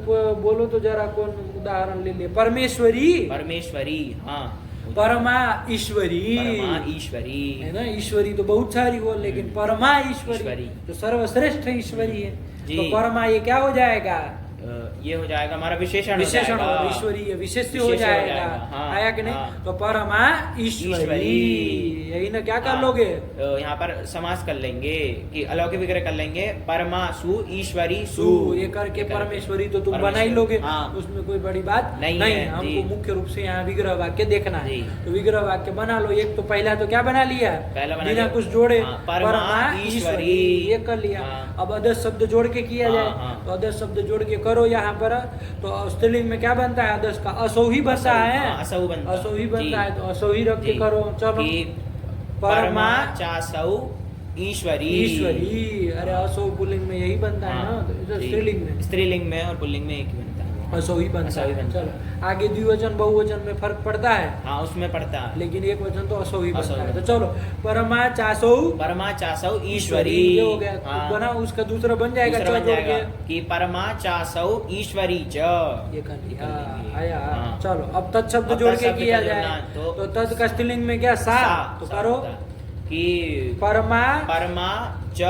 बोलो तो जरा कौन उदाहरण ले ले। परमेश्वरी, परमेश्वरी, हाँ। परमा ईश्वरी परमा ईश्वरी है ना। ईश्वरी तो बहुत सारी हो, लेकिन परमा ईश्वरी ईश्वरी। तो सर्वश्रेष्ठ ईश्वरी है। जी। तो परमा ये क्या हो जाएगा? ये हो जाएगा हमारा विशेषण विशेषण हो जाएगा। ईश्वरीय विशेष हो विशेष हो जाएगा। जाएगा, हाँ, आया कि नहीं? हाँ। तो परमा ईश्वरी ईश्वरी। यही ना, क्या कर हाँ, लोगे? यहाँ पर समास कर लेंगे कि अलौकिक विग्रह कर लेंगे, परमा सु ईश्वरी सु, ये करके परमेश्वरी तो तुम परमेश्वरी, बना ही लोगे। हाँ। उसमें कोई बड़ी बात नहीं नहीं है, है। जी। हमको मुख्य रूप से यहाँ विग्रह वाक्य देखना है। जी। तो विग्रह वाक्य बना लो। एक तो पहला तो क्या बना लिया? पहला बना बिना लिया। कुछ जोड़े हाँ, परमा ईश्वरी। ये कर लिया। हाँ। अब अदर शब्द जोड़ के किया हाँ, जाए। हाँ। तो अदर शब्द जोड़ के करो यहाँ पर। तो स्त्रीलिंग में क्या बनता है? अदर्श का असौ ही बनता असौ, है। हाँ, असौ बनता है। असौ ही जी। बनता है, तो असौ ही रख के जी। करो। चलो कि परमा परमा चासौ ईश्वरी। ईश्वरी। अरे असौ पुल्लिंग में यही बनता है ना, तो इधर जी। स्त्रीलिंग में स्त्रीलिंग में और पुल्लिंग में एक ही बनता है। असौ ही बनता असौ ही है। बनता है। चलो आगे द्विवचन बहुवचन में फर्क पड़ता है, हाँ, उसमें पड़ता है। लेकिन एक वचन तो असौ ही असौ बनता है। ही तो चलो परमा चासौ परमा चासौ ईश्वरी। ये हो गया। हाँ। बना उसका दूसरा बन जाएगा। दूसरा बन जोड़ जाएगा के कि परमा चासौ ईश्वरी च। ये कर लिया। लेंगे। आया। हाँ। चलो अब तत्शब्द अब जोड़ के तत्शब्द किया का जाए। जोड़ना, तो तत् का स्त्रीलिंग में क्या? सा। तो सा करो होता है। कि परमा। परमा च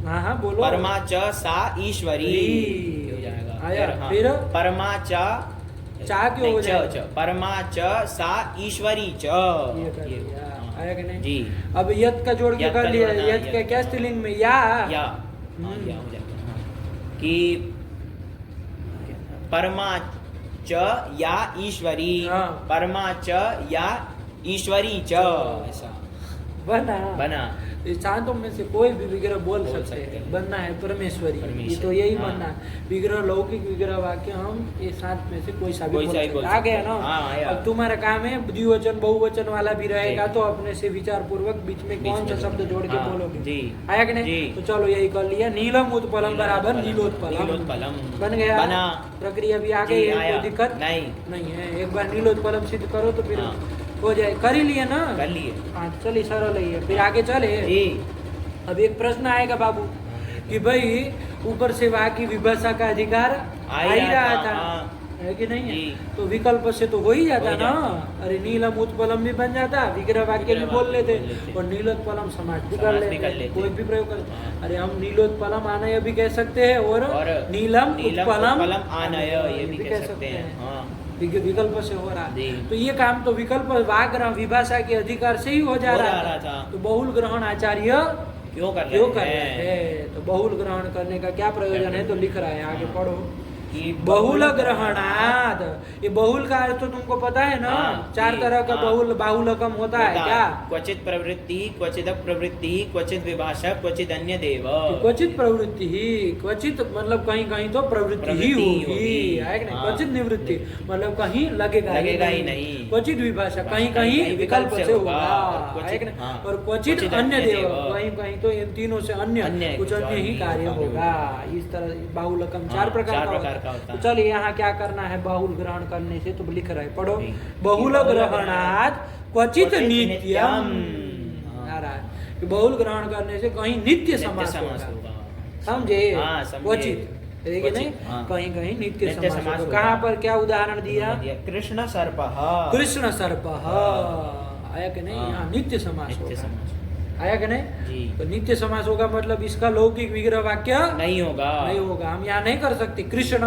हाँ हाँ बोलो। परमा च सा ईश्वरी ई। हो जाएगा। आया। हाँ। फिर परमा च चा क्यों हो नहीं, जाएगा? च परमा च सा ईश्वरी च। ये कर ये, लिया। हाँ। आया कि नहीं? जी। अब यत का जोड़ के यत कर का लिया। जोड़ना, यत का यत क्या का। स्त्रीलिंग में? या। या हाँ, या हो जाएगा। हाँ। कि परमा च या ईश्वरी। हाँ। परमा च या ईश्वरी च। ऐसा बना। बना। इस शांतों में से कोई भी विग्रह बोल बोल सकते सकते हैं। हैं। बनना है परमेश्वरी। परमेश्वरी, ये तो यही हाँ। बनना है। विग्रह लौकिक विग्रह वाक्य हम ये सात में से कोई सा भी कोई बोल सा ही सकते बोल हैं। आ गया सकते ना? हैं। हाँ, आया। अब तुम्हारा काम है द्विवचन बहुवचन वाला भी रहेगा, जी। तो अपने से विचार पूर्वक बीच में बीच कौन सा में शब्द जोड़ के हाँ, बोलोगे। जी। आया कि नहीं? जी। तो चलो यही कर लिया। नीलम उत्पलम बराबर नीलोत्पलम। नीलोत्पलम। बन गया। बना। प्रक्रिया भी आ जी, गई है, आया। कोई दिक्कत नहीं। नहीं है। एक बार नीलोत्पलम सिद्ध करो तो फिर हाँ। हो जाए। कर ही लिए ना? कर लिए। हाँ चलिए, सरल ही है। फिर आगे चले। जी। अब एक प्रश्न आएगा बाबू कि भाई ऊपर से वहाँ की विभाषा का अधिकार आ ही रहा था, हाँ। है कि नहीं है? जी। तो विकल्प से तो हो ही जाता हो ही ना। जाता। अरे नीलम उत्पलम भी बन जाता, विग्रह वाक्य भी विग्रह बोल वाक्य लेते बोल लेते। और नीलोत्पलम समाज भी समाज कर भी कर लेते, लेते। कोई भी प्रयोग कर। हाँ। अरे हम नीलोत्पलम आनय भी कह सकते हैं और नीलम उत्पलम आनय ये भी कह सकते हैं। हाँ। विकल्प से हो रहा। जी। तो ये काम तो विकल्प वाग्रह विभाषा के अधिकार से ही हो जा हो रहा रहा था। था। तो बहुल ग्रहण आचार्य क्यों कर क्यों कर रहे रहे हैं? हैं? तो बहुल ग्रहण करने का क्या प्रयोजन है? तो लिख रहा है, आगे हाँ। पढ़ो। कि बहुल ग्रहणाद। ये बहुल का अर्थ तो तुमको पता है ना? हाँ, चार जी, तरह का हाँ। बहुल बाहुलकम होता है क्या? क्वचित प्रवृत्ति, क्वचित प्रवृत्ति, क्वचित विभाषा, क्वचित अन्य देव। क्वचित प्रवृत्ति ही, क्वचित मतलब कहीं कहीं तो प्रवृत्ति ही प्रवृत्ति होगी, होगी। है कि नहीं? हाँ। क्वचित निवृत्ति मतलब कहीं लगेगा ही नहीं। क्वचित विभाषा कहीं कहीं कहीं विकल्प से होगा, क्वचित, है कि नहीं? हाँ। और क्वचित क्वचित अन्य अन्य देव, देव। कहीं कहीं तो इन तीनों से अन्य अन्य कुछ अन्य ही कार्य होगा। इस तरह बाहुलकम चार प्रकार का होता है। तो चलिए यहाँ क्या करना है? बहुल ग्रहण करने से तो लिख रहे, पढ़ो। जी। बहुल ग्रहणात क्वचित क्वचित नित्यम। नित्यम। आ रहा है कि बहुल ग्रहण करने से कहीं नित्य समास समास होगा। होगा। समझे? हाँ, समझे। क्वचित, देखिए क्वचित, नहीं? हाँ। कहीं कहीं नित्य नित्य समास समास होगा। होगा। कहाँ पर क्या उदाहरण दिया? कृष्ण सर्प। कृष्ण सर्प। आया कि नहीं? हाँ। यहाँ नित्य समास नित्य होगा। समास आया कि नहीं? जी। तो नित्य समास होगा मतलब इसका लौकिक विग्रह वाक्य नहीं होगा। नहीं होगा। हम यहाँ नहीं कर सकते कृष्ण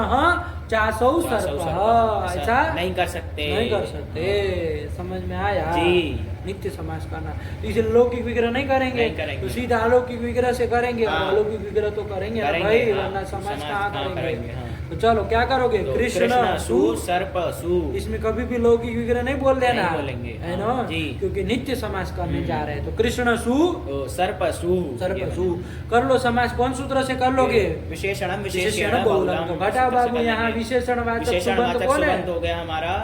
चासौ सर्प, ऐसा नहीं कर सकते। नहीं कर सकते। समझ में आया? जी। नित्य समास करना। तो इसे लौकिक विग्रह नहीं करेंगे, नहीं करेंगे। तो सीधा अलौकिक विग्रह से करेंगे। हाँ। और अलौकिक विग्रह तो करेंगे ना करेंगे, भाई, हाँ। वरना समास समास कहाँ कहाँ करेंगे? करेंगे, हाँ। तो चलो क्या करोगे? तो कृष्ण सु। सर्प सु। इसमें कभी भी लौकिक विग्रह नहीं बोल देना, नहीं बोलेंगे, है हाँ, ना? जी। क्योंकि नित्य समास करने जा रहे हैं। तो कृष्ण सु सर्प सु। सर्प सु कर लो समास। कौन सूत्र से कर लोगे? विशेषणम विशेषण बहुलम। तो घटा बाबू यहाँ विशेषण वाचक सुबंध कौन है? हो गया हमारा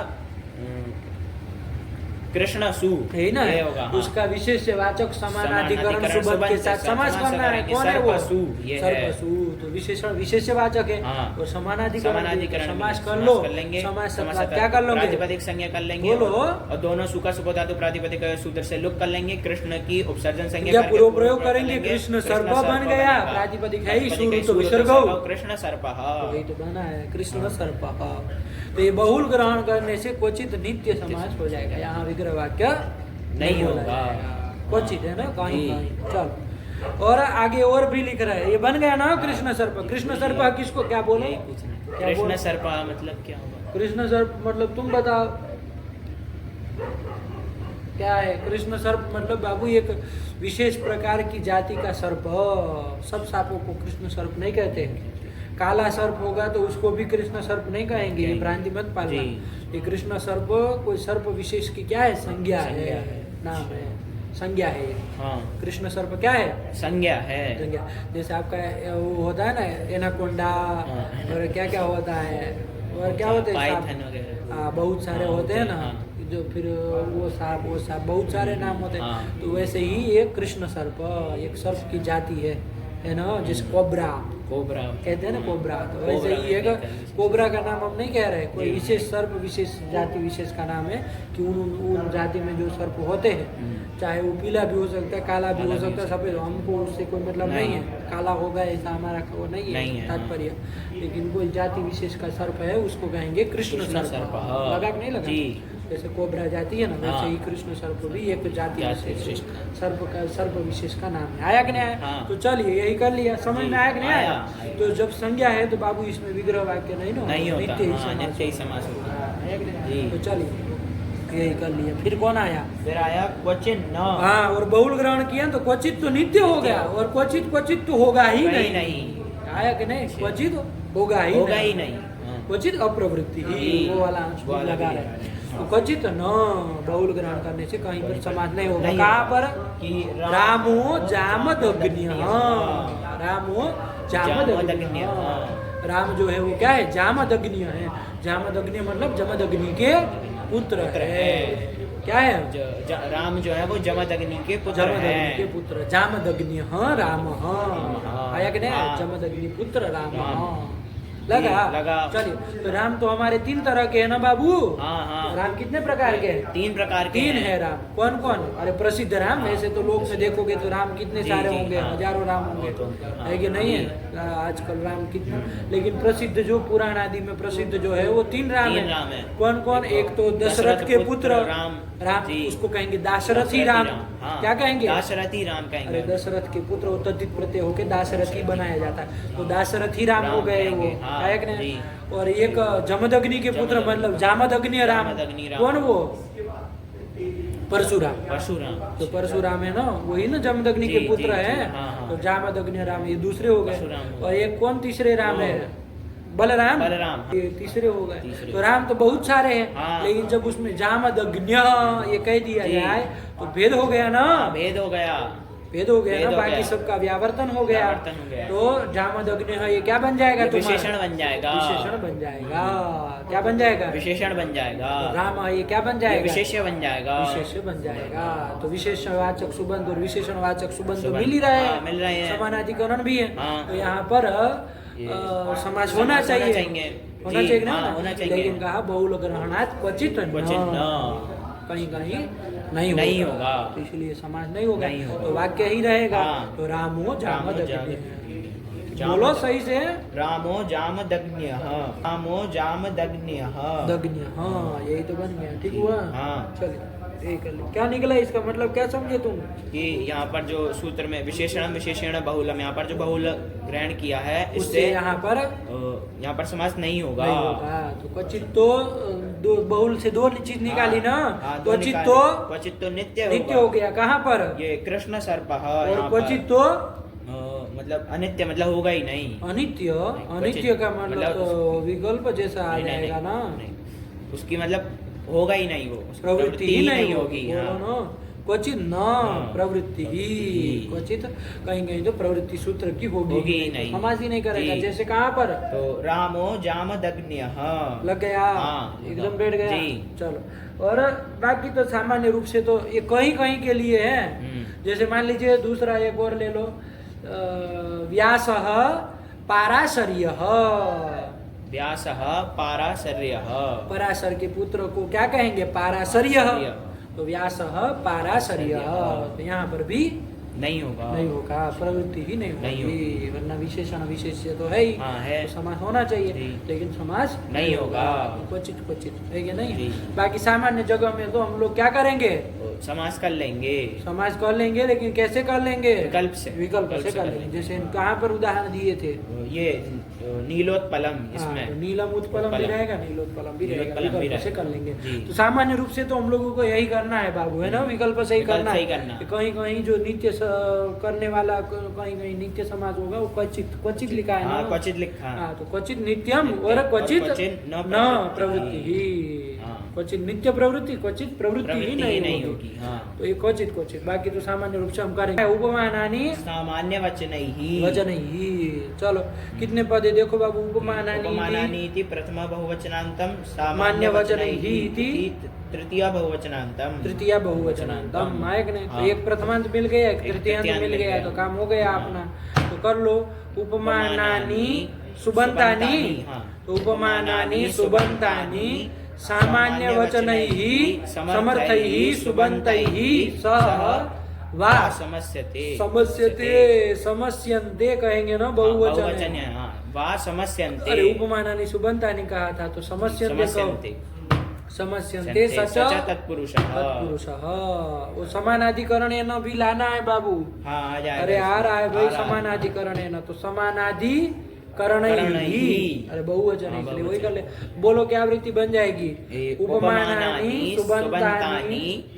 कृष्ण सु। है ना? ये होगा, हाँ। उसका विशेष वाचक समानाधिकरण समानाधिकरण सुबंध के सुबंध साथ के समास साथ करना है। करेंगे। कौन है वो? सर्पसु, ये है। सर्पसु। तो विशेषण विशेषवाचक है हाँ। और समानाधिकरण समानाधिकरण समास कर समास लो। कर लेंगे। समास समास का क्या कर लोगे? प्रातिपदिक संज्ञा कर लेंगे। बोलो। और दोनों सुखा सुबोधातु प्रातिपदिक सूत्र से लुक कर लेंगे। कृष्ण की उपसर्जन संज्ञा या करके पूर्व पूर्व प्रयोग कर करेंगे। लेंगे। कृष्ण सर्प बन गया। बनेगा। प्रातिपदिक है ही, प्रातिपदिक शुरू है, तो शुरू विसर्ग तो हो। कृष्ण सर्प। वही तो बना है कृष्ण सर्प। तो ये बहुल ग्रहण करने से क्वचित नित्य समास हो जाएगा। यहाँ विग्रह विग्रह वाक्य नहीं बोला होगा। जाएगा। क्वचित है ना, कहीं जी। कहीं। चलो और आगे और भी लिख रहा है, ये बन गया ना कृष्ण सर्प। कृष्ण सर्प किसको क्या बोलो? यही पूछना है। क्या कृष्ण बोल- सर्पा मतलब क्या होगा? कृष्ण सर्प मतलब तुम बताओ क्या है? कृष्ण सर्प मतलब बाबू एक विशेष प्रकार की जाति का सर्प। सब सांपों को कृष्ण सर्प नहीं कहते। काला सर्प होगा तो उसको भी कृष्ण सर्प नहीं कहेंगे, ये भ्रांति मत पालना। जी। ये कृष्ण सर्प कोई सर्प विशेष की क्या है? संज्ञा है, संज्ञा है। नाम है, संज्ञा है ये। हाँ, कृष्ण सर्प क्या है? संज्ञा है। संज्ञा। जैसे आपका वो होता है ना एनाकोंडा, हाँ। और क्या क्या होता है, और क्या होते हैं पाइथन सांप? वगैरह। हाँ, बहुत सारे हाँ, होते हैं ना, हाँ। जो फिर वो सांप बहुत सारे नाम होते हैं। हाँ। तो वैसे ही एक कृष्ण सर्प एक सर्प की जाति है ना, जिस कोबरा कोबरा कहते हैं ना, कोबरा। तो कोबरा वैसे ही एक कहते हैं। कोबरा का नाम हम नहीं कह रहे, कोई जी। विशेष सर्प विशेष जाति विशेष का नाम है कि उन जाति में जो सर्प होते हैं, चाहे वो पीला भी हो सकता है, काला भी हो सकता है, सफेद। हमको उससे कोई मतलब नहीं है, काला होगा ऐसा हमारा वो नहीं नहीं है है, तात्पर्य। लेकिन कोई जाति विशेष का सर्प है उसको कहेंगे कृष्ण कृष्ण सर्प। सर्प, हाँ। लगा कि नहीं लगा? जी। जैसे कोबरा जाति है ना, वैसे हाँ। ही कृष्ण सर्प भी एक जाति जाति विशेष विशेष सर्प विशेष का नाम है। आया कि नहीं आया? हाँ। तो चलिए यही कर लिया, समझ जी, में आया कि नहीं आया? आया। तो जब संज्ञा है तो बाबू इसमें विग्रह वाक्य नहीं ना, नहीं होता। नित्य ही हाँ, समास नित्य ही होगा। समास होगा। हाँ, आया कि नहीं? जी। तो चलिए यही कर लिया। फिर कौन आया? फिर आया क्वचिन न। हाँ, और बहुल ग्रहण किया तो क्वचित तो नित्य हो गया, और क्वचित तो होगा ही होगा ही नहीं। नहीं। आया कि नहीं? क्वचित होगा ही होगा ही नहीं। हाँ। क्वचित अप्रवृत्ति ही, जी। वो वाला अंश वो वाला लगा भी रहे लगा रहे हैं। तो क्वचित न बहुल ग्रहण करने से कहीं पर समाज नहीं होगा। नहीं कहाँ होगा। पर? कि रामो जामदग्नि। हाँ, रामो जामदग्नि। जामदग्नि, हाँ। राम जो है वो क्या है? जामदग्नि है। जामदग्नि मतलब जमदग्नि के पुत्र है। क्या है? राम जो है वो जमदग्नि के पुत्र जमदग्नि के है। पुत्र, जामदग्नि हाँ राम हाँ। हाँ। आया कि नहीं? हाँ। जमदग्नि पुत्र राम राम। हाँ। लगा? लगा। चलिए, तो राम तो हमारे 3 तरह के है ना बाबू? हाँ, हाँ। राम कितने प्रकार के हैं? 3 प्रकार के 3 हैं। है राम। कौन कौन? अरे प्रसिद्ध राम। वैसे तो लोग में देखोगे तो राम कितने जी, सारे जी, होंगे, हाँ। हजारों राम होंगे, हाँ। है कि नहीं है? आजकल राम कितने, लेकिन प्रसिद्ध जो पुराण आदि में प्रसिद्ध जो है वो 3 राम 3 है। राम है। कौन कौन? एक तो दशरथ के पुत्र राम। राम, जी। उसको कहेंगे दाशरथी राम। हाँ। क्या कहेंगे? दाशरथी राम अरे कहेंगे। दशरथ के पुत्र वो तद्धित प्रत्यय होके दाशरथी बनाया जाता है, तो दाशरथी राम हो राम गए वो। कहेंगे, हाँ, है कि नहीं? जी। और एक जमदग्नि के पुत्र जमदग्नि। मतलब जामदग्नि राम। जामदग्नि राम। कौन वो? परशुराम। परशुराम। तो परशुराम है ना, वही ना जमदग्नि के जी, पुत्र जी, है। हाँ, हाँ। तो जामदग्नि राम ये दूसरे हो गए। परशुराम हो और गए। एक कौन तीसरे राम है? बलराम। बलराम, हाँ। ये तीसरे हो गए। तीसरे। तो राम तो बहुत सारे हैं, हाँ। लेकिन जब उसमें जामदग्नि ये कह दिया जी। जाए तो भेद हो गया ना। भेद हो गया। भेद हो गया भेद ना, हो बाकी गया। सबका व्यावर्तन हो गया। व्यावर्तन हो गया। तो जामदग्नि है ये क्या बन जाएगा? ये तुम्हारा विशेषण बन जाएगा। विशेषण बन जाएगा। क्या बन जाएगा? विशेषण बन जाएगा। राम ये क्या बन ये जाएगा? विशेष्य बन जाएगा। विशेष बन जाएगा। तो विशेषवाचक सुबंध और विशेषणवाचक सुबंध तो सुबंध, मिल ही रहा है, हाँ, मिल रहे हैं। समानाधिकरण भी है। हाँ। तो यहाँ पर ये समास समास होना चाहिए। होना चाहिए। होना जी, चाहिए कि हाँ, नहीं? होना चाहिए। लेकिन कहा बहुल ग्रहणात् क्वचित क्वचित न। न। कहीं कहीं नहीं होगा। तो इसलिए समास नहीं होगा, नहीं होगा। तो वाक्य ही रहेगा। हाँ। तो रामो जामदग्नि। जाम- बोलो सही से। रामो जामदग्न्य। रामो जामदग्न्य। दग्न्य, हाँ यही तो बन गया। ठीक हुआ? हाँ। चलिए यही कर लो। क्या निकला इसका मतलब? क्या समझे तुम? कि यहाँ पर जो सूत्र में विशेषण विशेषण बहुलम, यहाँ पर जो बहुल ग्रहण किया है उससे इससे यहाँ पर समास नहीं होगा। नहीं होगा। तो क्वचित तो दो बहुल से 2 चीज निकाली ना। हाँ, दो क्वचित निकाले। तो क्वचित तो नित्य नित्य होगा। हो गया। कहाँ पर? ये कृष्ण सर्प और क्वचित तो मतलब अनित्य, मतलब होगा ही नहीं। अनित्य। नहीं, अनित्य क्वचित का मतलब मतलब तो विकल्प जैसा आ नहीं, नहीं, जाएगा ना। नहीं। उसकी मतलब होगा ही नहीं, वो प्रवृत्ति ही नहीं होगी। बोलो हाँ। ना। क्वचित न हाँ। प्रवृत्ति ही। ही। क्वचित कहीं कहीं तो प्रवृत्ति सूत्र की होगी होगी ही नहीं। समास ही नहीं करेगा। जी। जैसे कहाँ पर तो रामो जामदग्न्य। लग गया? हाँ, एकदम बैठ गया। जी। चलो, और बाकी तो सामान्य रूप से तो ये कहीं कहीं के लिए है। जैसे मान लीजिए दूसरा एक और ले लो, व्यासः पाराशर्यः। व्यासः पाराशर्यः। पराशर के पुत्र को क्या कहेंगे? पाराशर्यः। पाराशर्य। तो व्यासः पाराशर्यः। तो यहाँ पर भी नहीं होगा। नहीं होगा, प्रवृत्ति ही नहीं नहीं होगी, वरना विशेषण विशेष्य तो है ही, हाँ है। तो समास होना चाहिए, जी। लेकिन समास नहीं होगा। क्वचित क्वचित है कि नहीं। जी। बाकी सामान्य जगह में तो हम लोग क्या करेंगे, समास कर लेंगे, समास कर लेंगे, लेकिन कैसे कर लेंगे, विकल्प से। विकल्प से कर लेंगे। जैसे कहाँ पर उदाहरण दिए थे, ये नीलोत्पलम, हाँ, इसमें तो नीलम उत्पलम भी उत्पलम। रहेगा, नीलोत्पलम भी रहेगा, नीलोत्पलम भी विकल्प से रहेगा। कर लेंगे। जी। तो सामान्य रूप से तो हम लोगों को यही करना है बाबू, है ना, विकल्प से ही विकल्प करना से ही है। करना। कहीं कहीं जो नित्य करने वाला कहीं कहीं नित्य समाज होगा, वो क्वचित क्वचित लिखा है हाँ ना, क्वचित लिखा। हाँ, तो क्वचित नित्यम नित्यम और और क्वचित क्वचित न न प्रवृत्ति। प्रवृत्ति ही, हाँ। क्वचित नित्य प्रवृत्ति, क्वचित प्रवृत्ति ही नहीं होगी। हाँ। तो ये क्वचित क्वचित, बाकी तो सामान्य रूप से हम करेंगे। उपमानानि सामान्य वचन ही, वचन ही। चलो कितने पद है देखो बाबू, उपमानानि उपमानानीति प्रथम बहुवचनांतम, सामान्य वचन ही इति तृतीय बहुवचनांतम, तृतीय बहुवचनांतम। मायक ने तो हाँ। एक प्रथमांत मिल गया, एक एक तृतीयांत तृतीयांत मिल मिल गया, गया। तो काम हो गया हाँ। अपना। तो कर लो उपमानानि सुबंतानि, हाँ। तो उपमानानि सुबंतानि सामान्य वचन ही समर्थ ही सुबंत ही सह वा समस्यते, समस्यते, समस्यन्ते कहेंगे ना, बहुवचन बहुवचन है। है, हाँ। वा समस्यन्ते, अरे उपमानानि सुबंतानि कहा था, तो समस्यन्ते समस्यन्ते, समस्यन्ते सच तत्पुरुषः। तत्पुरुषः। वो समानाधिकरण है ना भी लाना है बाबू। हाँ आ जाएगा। अरे आ रहा है भाई, आ रहा है। समानाधिकरण है ना, तो समानाधिकरण करण ही, ही। अरे बहुवचन है, हाँ, इसलिए वही बहुवचन। कर ले। बोलो क्या वृत्ति बन जाएगी, उपमानानि सुबंतानि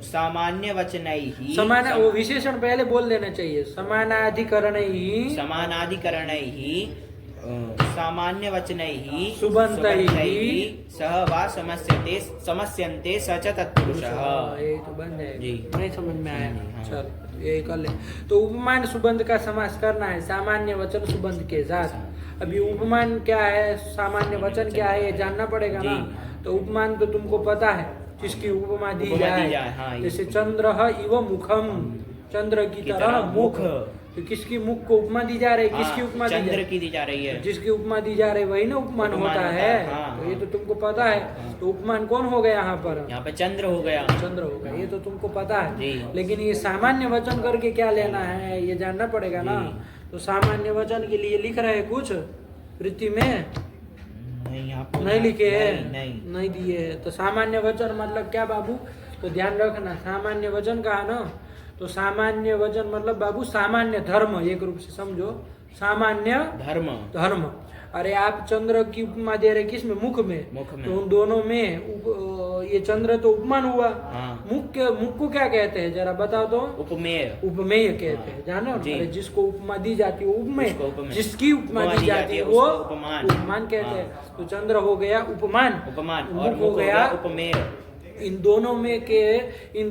सामान्य वचनैहि, समान, वो विशेषण पहले बोल देना चाहिए, समानाधिकरण ही समानाधिकरणैहि सामान्य वचनैहि सुबन्तैहि सह वा समस्यते, समस्यन्ते स च तत्पुरुषः। यही तो बन जाएगा। जी। नहीं समझ में आया, हाँ। चल यही कर ले। तो उपमान सुबंध का समास करना है सामान्य वचन सुबंध के साथ। अभी उपमान क्या है, सामान्य वचन क्या है, ये जानना पड़ेगा ना। जी। तो उपमान तो तुमको पता है, जिसकी उपमा दी जाए, हाँ, ये। जैसे चंद्र इव मुखम, चंद्र की तरह मुख, तो किसकी मुख को उपमा दी जा रही है, किसकी उपमा दी जा चंद्र रही की दी जा रही है, है, जिसकी उपमा दी जा रही है वही ना उपमान उपमान होता होता है। है, हाँ, तो ये तो तुमको पता है। तो उपमान कौन हो गया यहाँ पर, यहाँ पे चंद्र हो गया। चंद्र होगा, ये तो तुमको पता है। जी। लेकिन ये सामान्य वचन करके क्या लेना है, ये जानना पड़ेगा ना। जी। तो सामान्य वचन के लिए लिख रहे कुछ वृत्ति में नहीं, आपको नहीं लिखे है, नहीं दिए है। तो सामान्य वचन मतलब क्या बाबू, तो ध्यान रखना, सामान्य वचन कहा ना, तो सामान्य वचन मतलब बाबू सामान्य धर्म, एक रूप से समझो, सामान्य धर्म, धर्म। अरे आप चंद्र की उपमा दे रहे किस में, मुख में, मुख में। तो उन दोनों में ये चंद्र तो उपमान हुआ। हाँ। मुख को क्या कहते हैं जरा बताओ तो, उपमेय, उपमेय कहते हैं, जानो। जी। अरे जिसको उपमा दी जाती है उपमेय, उसको उपमेय। जिसकी उपमा दी जाती है वो उसको उपमान। उपमान कहते हैं। तो चंद्र हो गया उपमान, उपमान, और मुख हो गया उपमेय। इन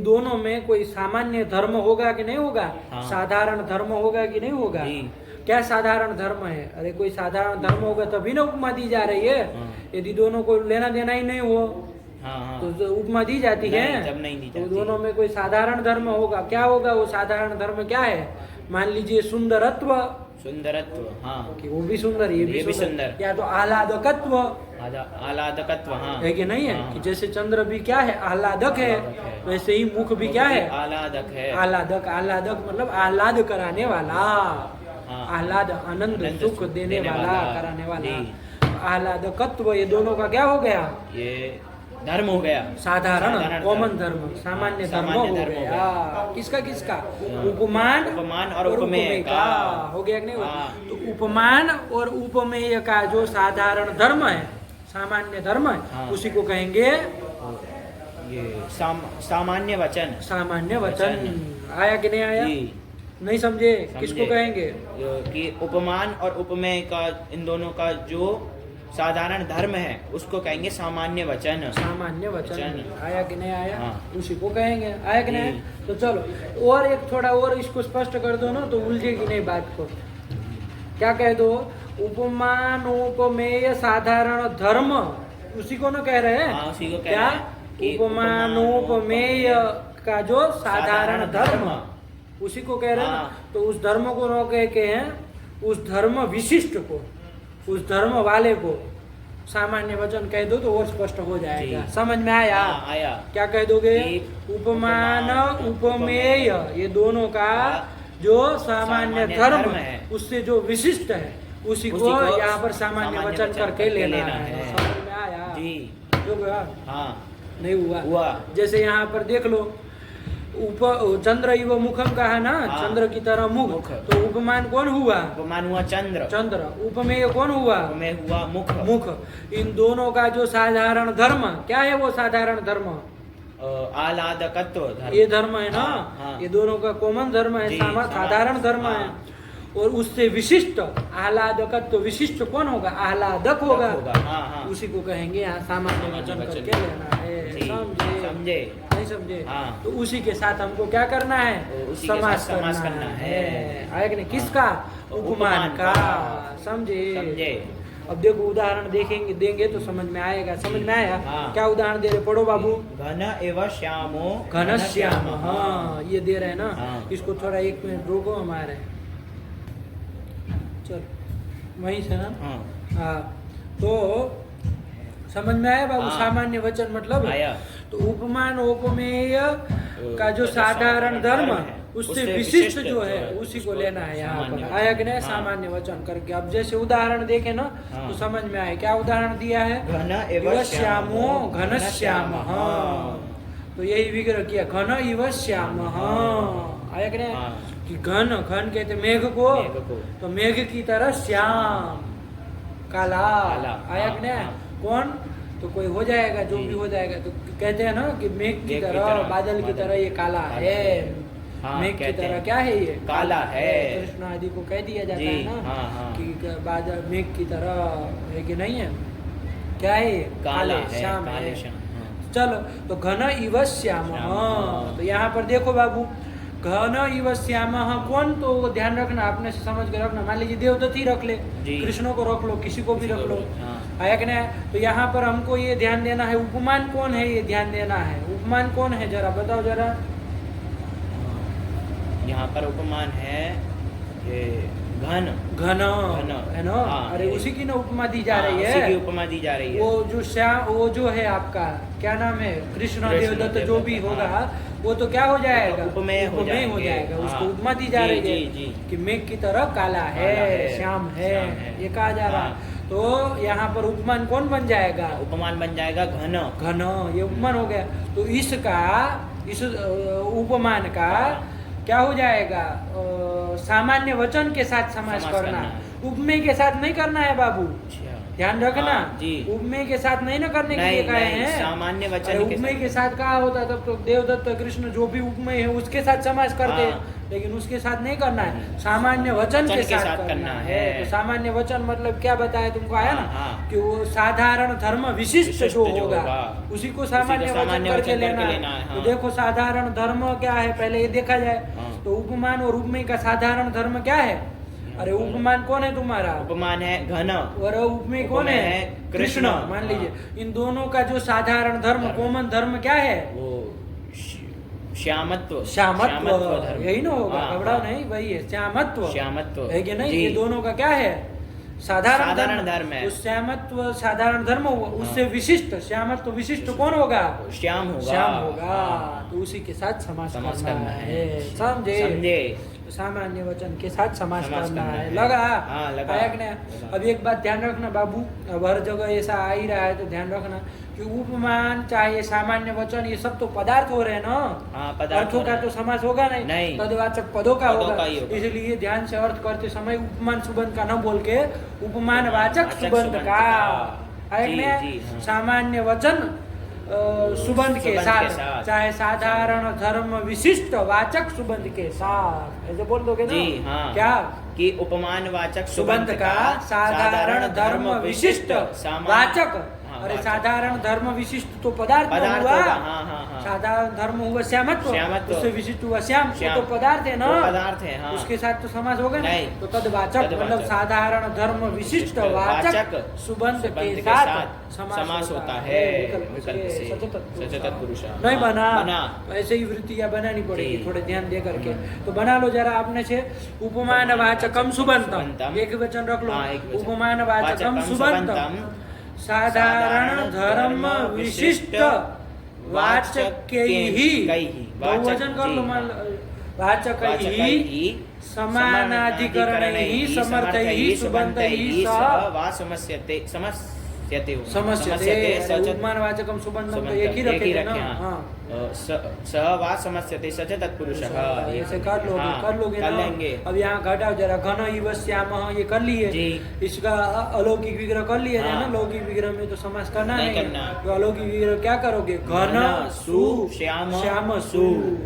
दोनों में कोई सामान्य धर्म होगा कि नहीं होगा, हाँ। साधारण धर्म होगा कि नहीं होगा। जी। क्या साधारण धर्म है, अरे कोई साधारण धर्म होगा तभी ना उपमा दी जा रही है। हाँ। यदि दोनों को लेना देना ही नहीं हो हाँ, तो उपमा दी जाती है। नहीं, तब नहीं दी तो जाती। दोनों में कोई साधारण धर्म होगा, क्या होगा वो साधारण धर्म क्या है, मान लीजिए सुंदरत्व, सुंदरत्व, हाँ, कि वो भी सुंदर, ये भी सुंदर, या तो आह्लादकत्व आह्लादकत्व, हाँ, है कि नहीं है, हाँ। कि जैसे चंद्र भी क्या है, आह्लादक है, आह्लादक है। वैसे ही मुख भी क्या है, आह्लादक है, आह्लादक। आह्लादक मतलब आह्लाद कराने वाला, हाँ। आह्लाद आनंद सुख देने वाला, कराने वाला। जी। आह्लादकत्व, ये दोनों का क्या हो गया, ये धर्म हो गया, साधारण कॉमन धर्म, सामान्य धर्म हो गया। किसका किसका, उपमान और उपमेय का हो गया कि नहीं। हाँ। तो उपमान और उपमेय का जो साधारण धर्म है, सामान्य धर्म है, हाँ। उसी को कहेंगे ये सामान्य वचन, सामान्य वचन। आया कि नहीं आया, जी। नहीं समझे, समझे। किसको कहेंगे, कि उपमान और उपमेय का, इन दोनों का जो साधारण धर्म है उसको कहेंगे सामान्य वचन, सामान्य वचन। आया कि नहीं आया, हाँ। उसी को कहेंगे। आया कि नहीं, जी। तो चलो और एक थोड़ा और इसको स्पष्ट कर दो ना, तो उलझेगी नहीं बात को। क्या कह दो, उपमान उपमेय साधारण धर्म, उसी को ना कह रहे हैं। हाँ, उसी को कह क्या, रहे हैं कि उपमानोपमेय का जो साधारण धर्म, उसी को कह रहे हैं ना। हाँ। तो उस धर्म को न कह के हैं, उस धर्म विशिष्ट को, उस धर्म वाले को, सामान्य वचन कह दो तो और स्पष्ट हो जाएगा। जी। समझ में आया? हाँ, आया। क्या कह दोगे? कि उपमान उपमेय, ये दोनों का जो सामान्य धर्म है उससे जो विशिष्ट है उसी को यहाँ पर सामान्य वचन करके लेना है। समझ में आया? जी। हो गया? हाँ, नहीं हुआ? हुआ। जैसे यहाँ पर देख लो, चंद्र इव मुखम का है ना, हाँ। चंद्र की तरह मुख, तो उपमान कौन हुआ? उपमान हुआ चंद्र। चंद्र। उपमेय कौन हुआ? उपमेय हुआ मुख। मुख। इन दोनों का जो साधारण धर्म क्या है, वो साधारण धर्म आह्लादकत्व धर्म। ये धर्म है ना, हाँ। ये दोनों का कॉमन धर्म है, जी, साधारण धर्म हाँ। है। और उससे विशिष्ट आह्लादकत्व, तो विशिष्ट कौन होगा? आह्लादक होगा। हाँ। उसी को कहेंगे यहाँ सामान्य वचन करके लेना है। जी, समझे? समझे। नहीं समझे? हाँ। तो उसी के साथ हमको क्या करना है? उसी के साथ समास करना है। आया कि नहीं? किसका? हाँ। उपमान का। समझे? समझे। अब देखो उदाहरण देंगे तो समझ में आएगा। समझ में आया? हाँ। क्या उदाहरण दे रहे? पढ़ो बाबू। घन एवं श्यामो घनश्याम। हाँ, ये दे रहे हैं ना। हाँ। इसको थोड़ा 1 मिनट रोको हमारे। चल वहीं से ना। हाँ, तो समझ में आया बाबू? हाँ। सामान्य वचन मतलब आया। तो उपमान उपमेय का जो साधारण धर्म है उससे विशिष्ट जो है उसी को लेना है यहाँ पर। आया कि नहीं? हाँ। सामान्य वचन करके। अब जैसे उदाहरण देखे ना हाँ। तो समझ में आए। क्या उदाहरण दिया है? घन इव एवं श्यामो घनश्याम। हाँ, तो यही विग्रह किया, घन इव श्याम। हाँ, आया कि नहीं? हाँ। कि घन कहते मेघ को, तो मेघ की तरह श्याम काला। आया कि नहीं? हाँ। कौन? तो कोई हो जाएगा, जो भी हो जाएगा। तो कहते हैं ना कि मेघ की तरह, बादल की तरह ये काला है। हाँ, मेघ की कहते तरह हैं। क्या है? ये काला है। कृष्ण आदि को कह दिया जाता जी, है ना हाँ। कि बादल मेघ की तरह है कि नहीं है? क्या है ये? काला काले है, श्याम काले है। श्याम, हाँ। चलो, तो घन इव श्याम। हाँ, तो यहाँ पर देखो बाबू, घन इव श्याम कौन? तो ध्यान रखना, अपने से समझ कर रखना। मान लीजिए देवदत्त ही रख ले, जी। कृष्ण को रख लो, किसी को भी रख लो। हाँ। आया कि नहीं? तो यहाँ पर हमको ये ध्यान देना है, उपमान कौन है ये ध्यान देना है। उपमान कौन है जरा बताओ जरा। यहाँ पर उपमान है ये घन घन घन, है ना? हाँ, अरे ये- उसी की ना उपमा दी जा रही उसी की है। उपमा दी जा रही है। वो जो श्याम, वो जो है आपका क्या नाम है? कृष्ण देवदत्त जो भी देवदत्त, होगा हाँ। वो तो क्या हो जाएगा? उपमेय हो जाएंगे। जाएगा। उसको हाँ। उपमा दी जा जी, रही है जी, जी। कि मेघ की तरह काला है, श्याम है, ये कहा जा रहा है। तो यहाँ पर उपमान कौन बन जाएगा? उपमान बन जाएगा घन। घन, ये उपमान हो गया। तो इसका, इस उपमान का क्या हो जाएगा? सामान्य वचन के साथ समास करना। उपमेय के साथ नहीं करना है बाबू, ध्यान रखना। हाँ, जी। उपमेय के साथ नहीं ना करने के लिए कहे हैं। सामान्य वचन अरे के उपमेय साथ। के साथ कहा होता तब तो देवदत्त कृष्ण जो भी उपमेय है उसके साथ समास करते हैं, हाँ। लेकिन उसके साथ नहीं करना है, सामान्य वचन के साथ करना है। तो सामान्य वचन मतलब क्या बताया तुमको? आया ना हाँ। कि वो साधारण धर्म विशिष्ट जो जो होगा होगा, उसी को सामान्य वचन करके लेना है। हाँ। तो देखो साधारण धर्म क्या है पहले ये देखा जाए। हाँ। तो उपमान और उपमेय का साधारण धर्म क्या है? अरे उपमान कौन है तुम्हारा? उपमान है घन और उपमेय कौन उपमेय है? है कृष्ण। कृष्ण। मान हाँ। लीजिए इन दोनों का जो साधारण धर्म, कॉमन धर्म क्या है? वो श्यामत्व। श्यामत्व। धर्म। यही ना होगा? हाँ, घबरा हाँ। नहीं, वही है श्यामत्व। श्यामत्व है कि नहीं? जी। ये दोनों का क्या है? साधारण धर्म है। उस श्यामत्व साधारण धर्म हुआ, उससे विशिष्ट श्यामत्व विशिष्ट कौन होगा? श्याम होगा। श्याम होगा। हाँ। तो उसी के साथ समास समास करना करना है। है। समझे? समझे। तो सामान्य वचन के साथ समास समास करना करना है। है। लगा? हाँ, लगा। आया कि नहीं? लगा। अब एक बात ध्यान रखना बाबू, अब हर जगह ऐसा आ ही रहा है तो ध्यान रखना कि उपमान चाहे सामान्य वचन ये सब तो पदार्थ हो रहे हैं ना। हाँ, पदार्थ अर्थों हो का रहे तो हैं। समास होगा नहीं, नहीं। तदवाचक पदों का पदों होगा। का ही होगा। इसलिए ध्यान से अर्थ करते समय उपमान सुबंध का न बोल के उपमान वाचक वाचक सुबंध सुबंध का। का। है जी, कि नहीं? जी, हाँ। सामान्य वचन सुबंध के साथ, चाहे साधारण धर्म विशिष्ट वाचक सुबंध के साथ, ऐसे बोल दोगे ना? जी, हाँ। क्या? कि उपमान वाचक सुबंध का साधारण धर्म विशिष्ट वाचक। अरे वाचक। साधारण धर्म विशिष्ट तो पदार्थ में पदार्थ हुआ। होगा, हाँ, हाँ, हाँ। साधारण धर्म हुआ श्यामत्व, श्यामत्व। उससे विशिष्ट हुआ श्याम, वो श्याम। तो पदार्थ है ना? वो पदार्थ है, हाँ। उसके साथ तो समास होगा ना? नहीं। तो तदवाचक मतलब तदवाचक। साधारण धर्म विशिष्ट वाचक सुबंध के साथ समास होता है। विकल्प से सचतत पुरुष नहीं बना। तो ऐसे ही वृत्तियां बनानी पड़ेगी, थोड़े ध्यान दे करके। तो बना लो जरा आपने से। उपमान वाचकम सुबंतम, एक वचन रख लो। हाँ, एक वचन। उपमान वाचकम सुबंतम साधारण धर्म विशिष्ट वाचकैहि बहुवचन कर लो मान वाचकैहि समानाधिकरणैहि समर्थैहि सुबन्तैहि सह वा समस्यते उपमानवाचकम सुबंधम तो एक ही रखे ना। हाँ सह वा समस्यते स च तत्पुरुषः। ऐसे कर लोगे कर ना। लेंगे। अब यहाँ घटाओ जरा घन इव श्यामः ये कर लिए जी। इसका अलौकिक विग्रह कर लिया जाए ना। हाँ। लौकिक विग्रह में तो समास करना नहीं नहीं करना। तो अलौकिक विग्रह क्या करोगे घन सु श्याम श्याम सु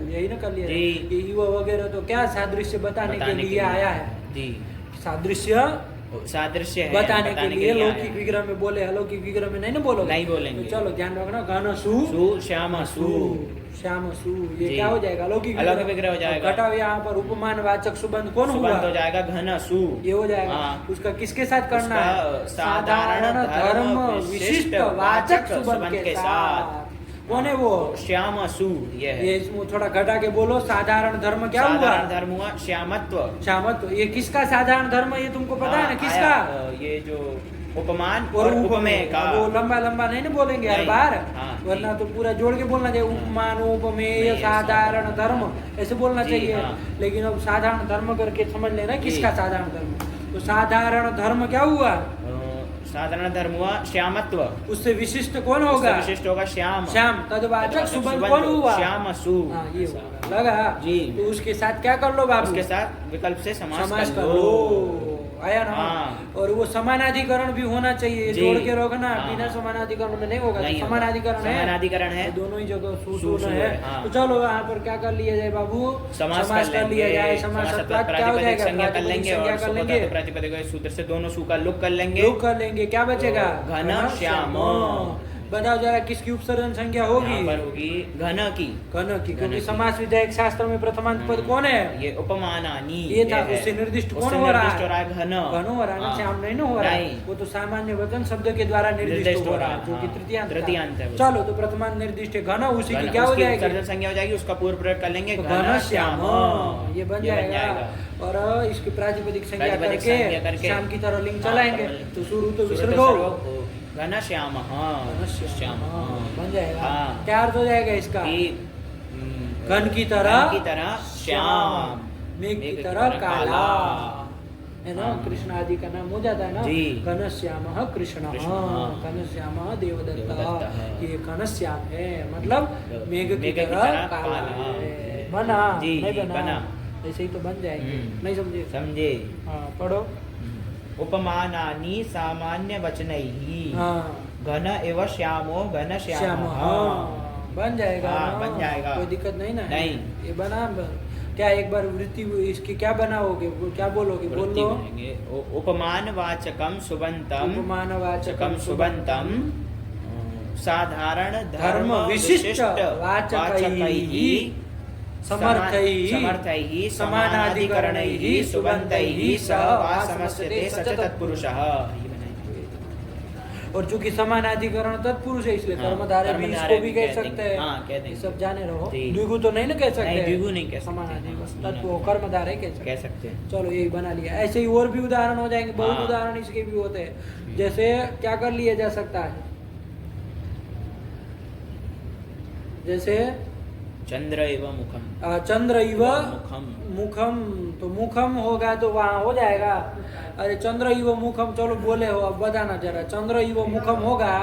यही ना कर लिया। जी। ये युवा वगैरह तो क्या सादृश्य बताने के लिए आया है। जी सादृश्य सादृश्य है बताने के लिए आया लौकिक है। विग्रह में बोले अलौकिक विग्रह में नहीं ना बोलोगे। नहीं बोलेंगे। तो चलो ध्यान रखना घन सु श्याम सु श्याम सु ये जी। क्या हो जाएगा अलौकिक अलौकिक विग्रह हो जाएगा। घटाओ यहाँ पर उपमान वाचक सुबंध कौन हुआ सुबंध हो जाएगा घन सु ये हो जाएगा। हाँ। उसका किसके साथ करना है उसका साधारण धर्म विशिष्ट वाचक सुबंध के साथ। कौन है वो श्याम सु ये है। ये इसमें थोड़ा घटा के बोलो साधारण धर्म क्या हुआ साधारण धर्म हुआ श्यामत्व। श्यामत्व ये किसका साधारण धर्म ये तुमको पता है ना किसका ये जो उपमान और उपमेय का वो लंबा लंबा नहीं ना बोलेंगे हर नहीं। बार। हाँ, वरना तो पूरा जोड़ के बोलना चाहिए उपमान उपमेय साधारण धर्म ऐसे बोलना जी, चाहिए। हाँ। लेकिन अब साधारण धर्म करके समझ लेना जी। किसका साधारण धर्म। तो साधारण धर्म क्या हुआ साधारण धर्म हुआ श्यामत्व। उससे विशिष्ट कौन होगा उससे विशिष्ट होगा श्याम श्याम तदवाचक सुबंध कौन हुआ श्याम सु हाँ ये होगा लगा जी। तो उसके साथ क्या कर लो बाबू उसके साथ विकल्प से समास समास कर कर लो। लो आया ना। हाँ। और वो समानाधिकरण भी होना चाहिए जी। जोड़ के रखना हाँ। बिना समानाधिकरण में नहीं होगा। नहीं तो होगा। समानाधिकरण है समानाधिकरण है। तो दोनों ही जगह सु सुसु है। हाँ। तो चलो यहाँ पर क्या कर लिया जाए बाबू समास कर लिया जाए। समास क्या हो जाएगा संज्ञा कर लेंगे संज्ञा और कर लेंगे प्रातिपदिक सूत्र से दोनों सु का लुक कर लेंगे। लोग कर लेंगे क्या बचेगा घन श्याम। बताओ जरा किसकी उपसर्जन संख्या होगी यहाँ पर होगी घन की। घन की घन क्योंकि की। समास विधायक शास्त्र में प्रथमांत पद कौन है ये उपमानानी ये था है। उससे निर्दिष्ट कौन उससे हो रहा निर्दिष्ट है घन घन हो रहा है ना हाँ। श्याम नहीं ना हो रहा है नहीं। वो तो सामान्य वचन शब्द के द्वारा निर्दिष्ट हो रहा है जो कि हाँ। तृतीयांत तृतीयांत है वो। चलो तो प्रथमांत निर्दिष्ट है घन उसी की घन, क्या हो उसकी जाएगी उपसर्जन संज्ञा हो जाएगी उसका पूर्व प्रयोग कर लेंगे तो घन श्याम ये बन जाएगा। और इसकी प्रातिपदिक संज्ञा प्रातिपदिक करके संज्ञा करके श्याम की तरह लिंग हाँ, चलाएंगे कर तो शुरू तो सूत्र विसर्ग सर्व हो हो। घन श्याम श्याम बन जाएगा हाँ। क्या अर्थ हो जाएगा इसका कि, घन की तरह श्याम मेघ की तरह काला है ना। हाँ। कृष्ण आदि का नाम हो जाता है ना जी। घनश्याम कृष्ण कृष्ण, हाँ। घनश्याम देवदत्त देवदत्त, ये घनश्याम है मतलब मेघ की तरह काला है। बना जी, नहीं जी, बना बना। ऐसे ही तो बन जाएंगे नहीं समझे समझे। हाँ पढ़ो उपमानानि सामान्य वचनैहि हाँ घन एव श्यामो घन श्याम श्याम हाँ बन जाएगा हाँ, ना। बन जाएगा। कोई दिक्कत नहीं ना है? नहीं। ये बना क्या एक बार वृत्ति इसकी क्या बनाओगे वो क्या बोलोगे बोल वृत्ति लो बनेंगे। उपमान वाचकम सुबंतम उपमानवाचकम सुबंतम साधारण धर्म विशिष्ट वाचकैहि समर्थैहि समानाधिकरणैहि सुबंतैहि सह वा समस्यते स च तत्पुरुषः। ये बनाएंगे। और चूंकि समानाधिकरण तत्पुरुष है इसलिए हाँ, कर्मधारय भी कर्मधारय इसको भी कह सकते देंगे। हाँ, कह हैं देंगे। ये सब जाने रहो जी। द्विगु तो नहीं ना कह सकते नहीं, द्विगु नहीं कह सकते। समानाधिकरण हाँ, तत्व कर्मधारय कह सकते कह सकते हैं। चलो यही बना लिया। ऐसे ही और भी उदाहरण हो जाएंगे बहुत हाँ। उदाहरण इसके भी होते हैं। जैसे क्या कर लिया जा सकता है जैसे चंद्र एव मुखम चंद्र इव मुखम मुखम तो मुखम होगा तो वहाँ हो जाएगा। अरे चंद्र इव मुखम चलो बोले हो अब बताना जरा चंद्र इव मुखम होगा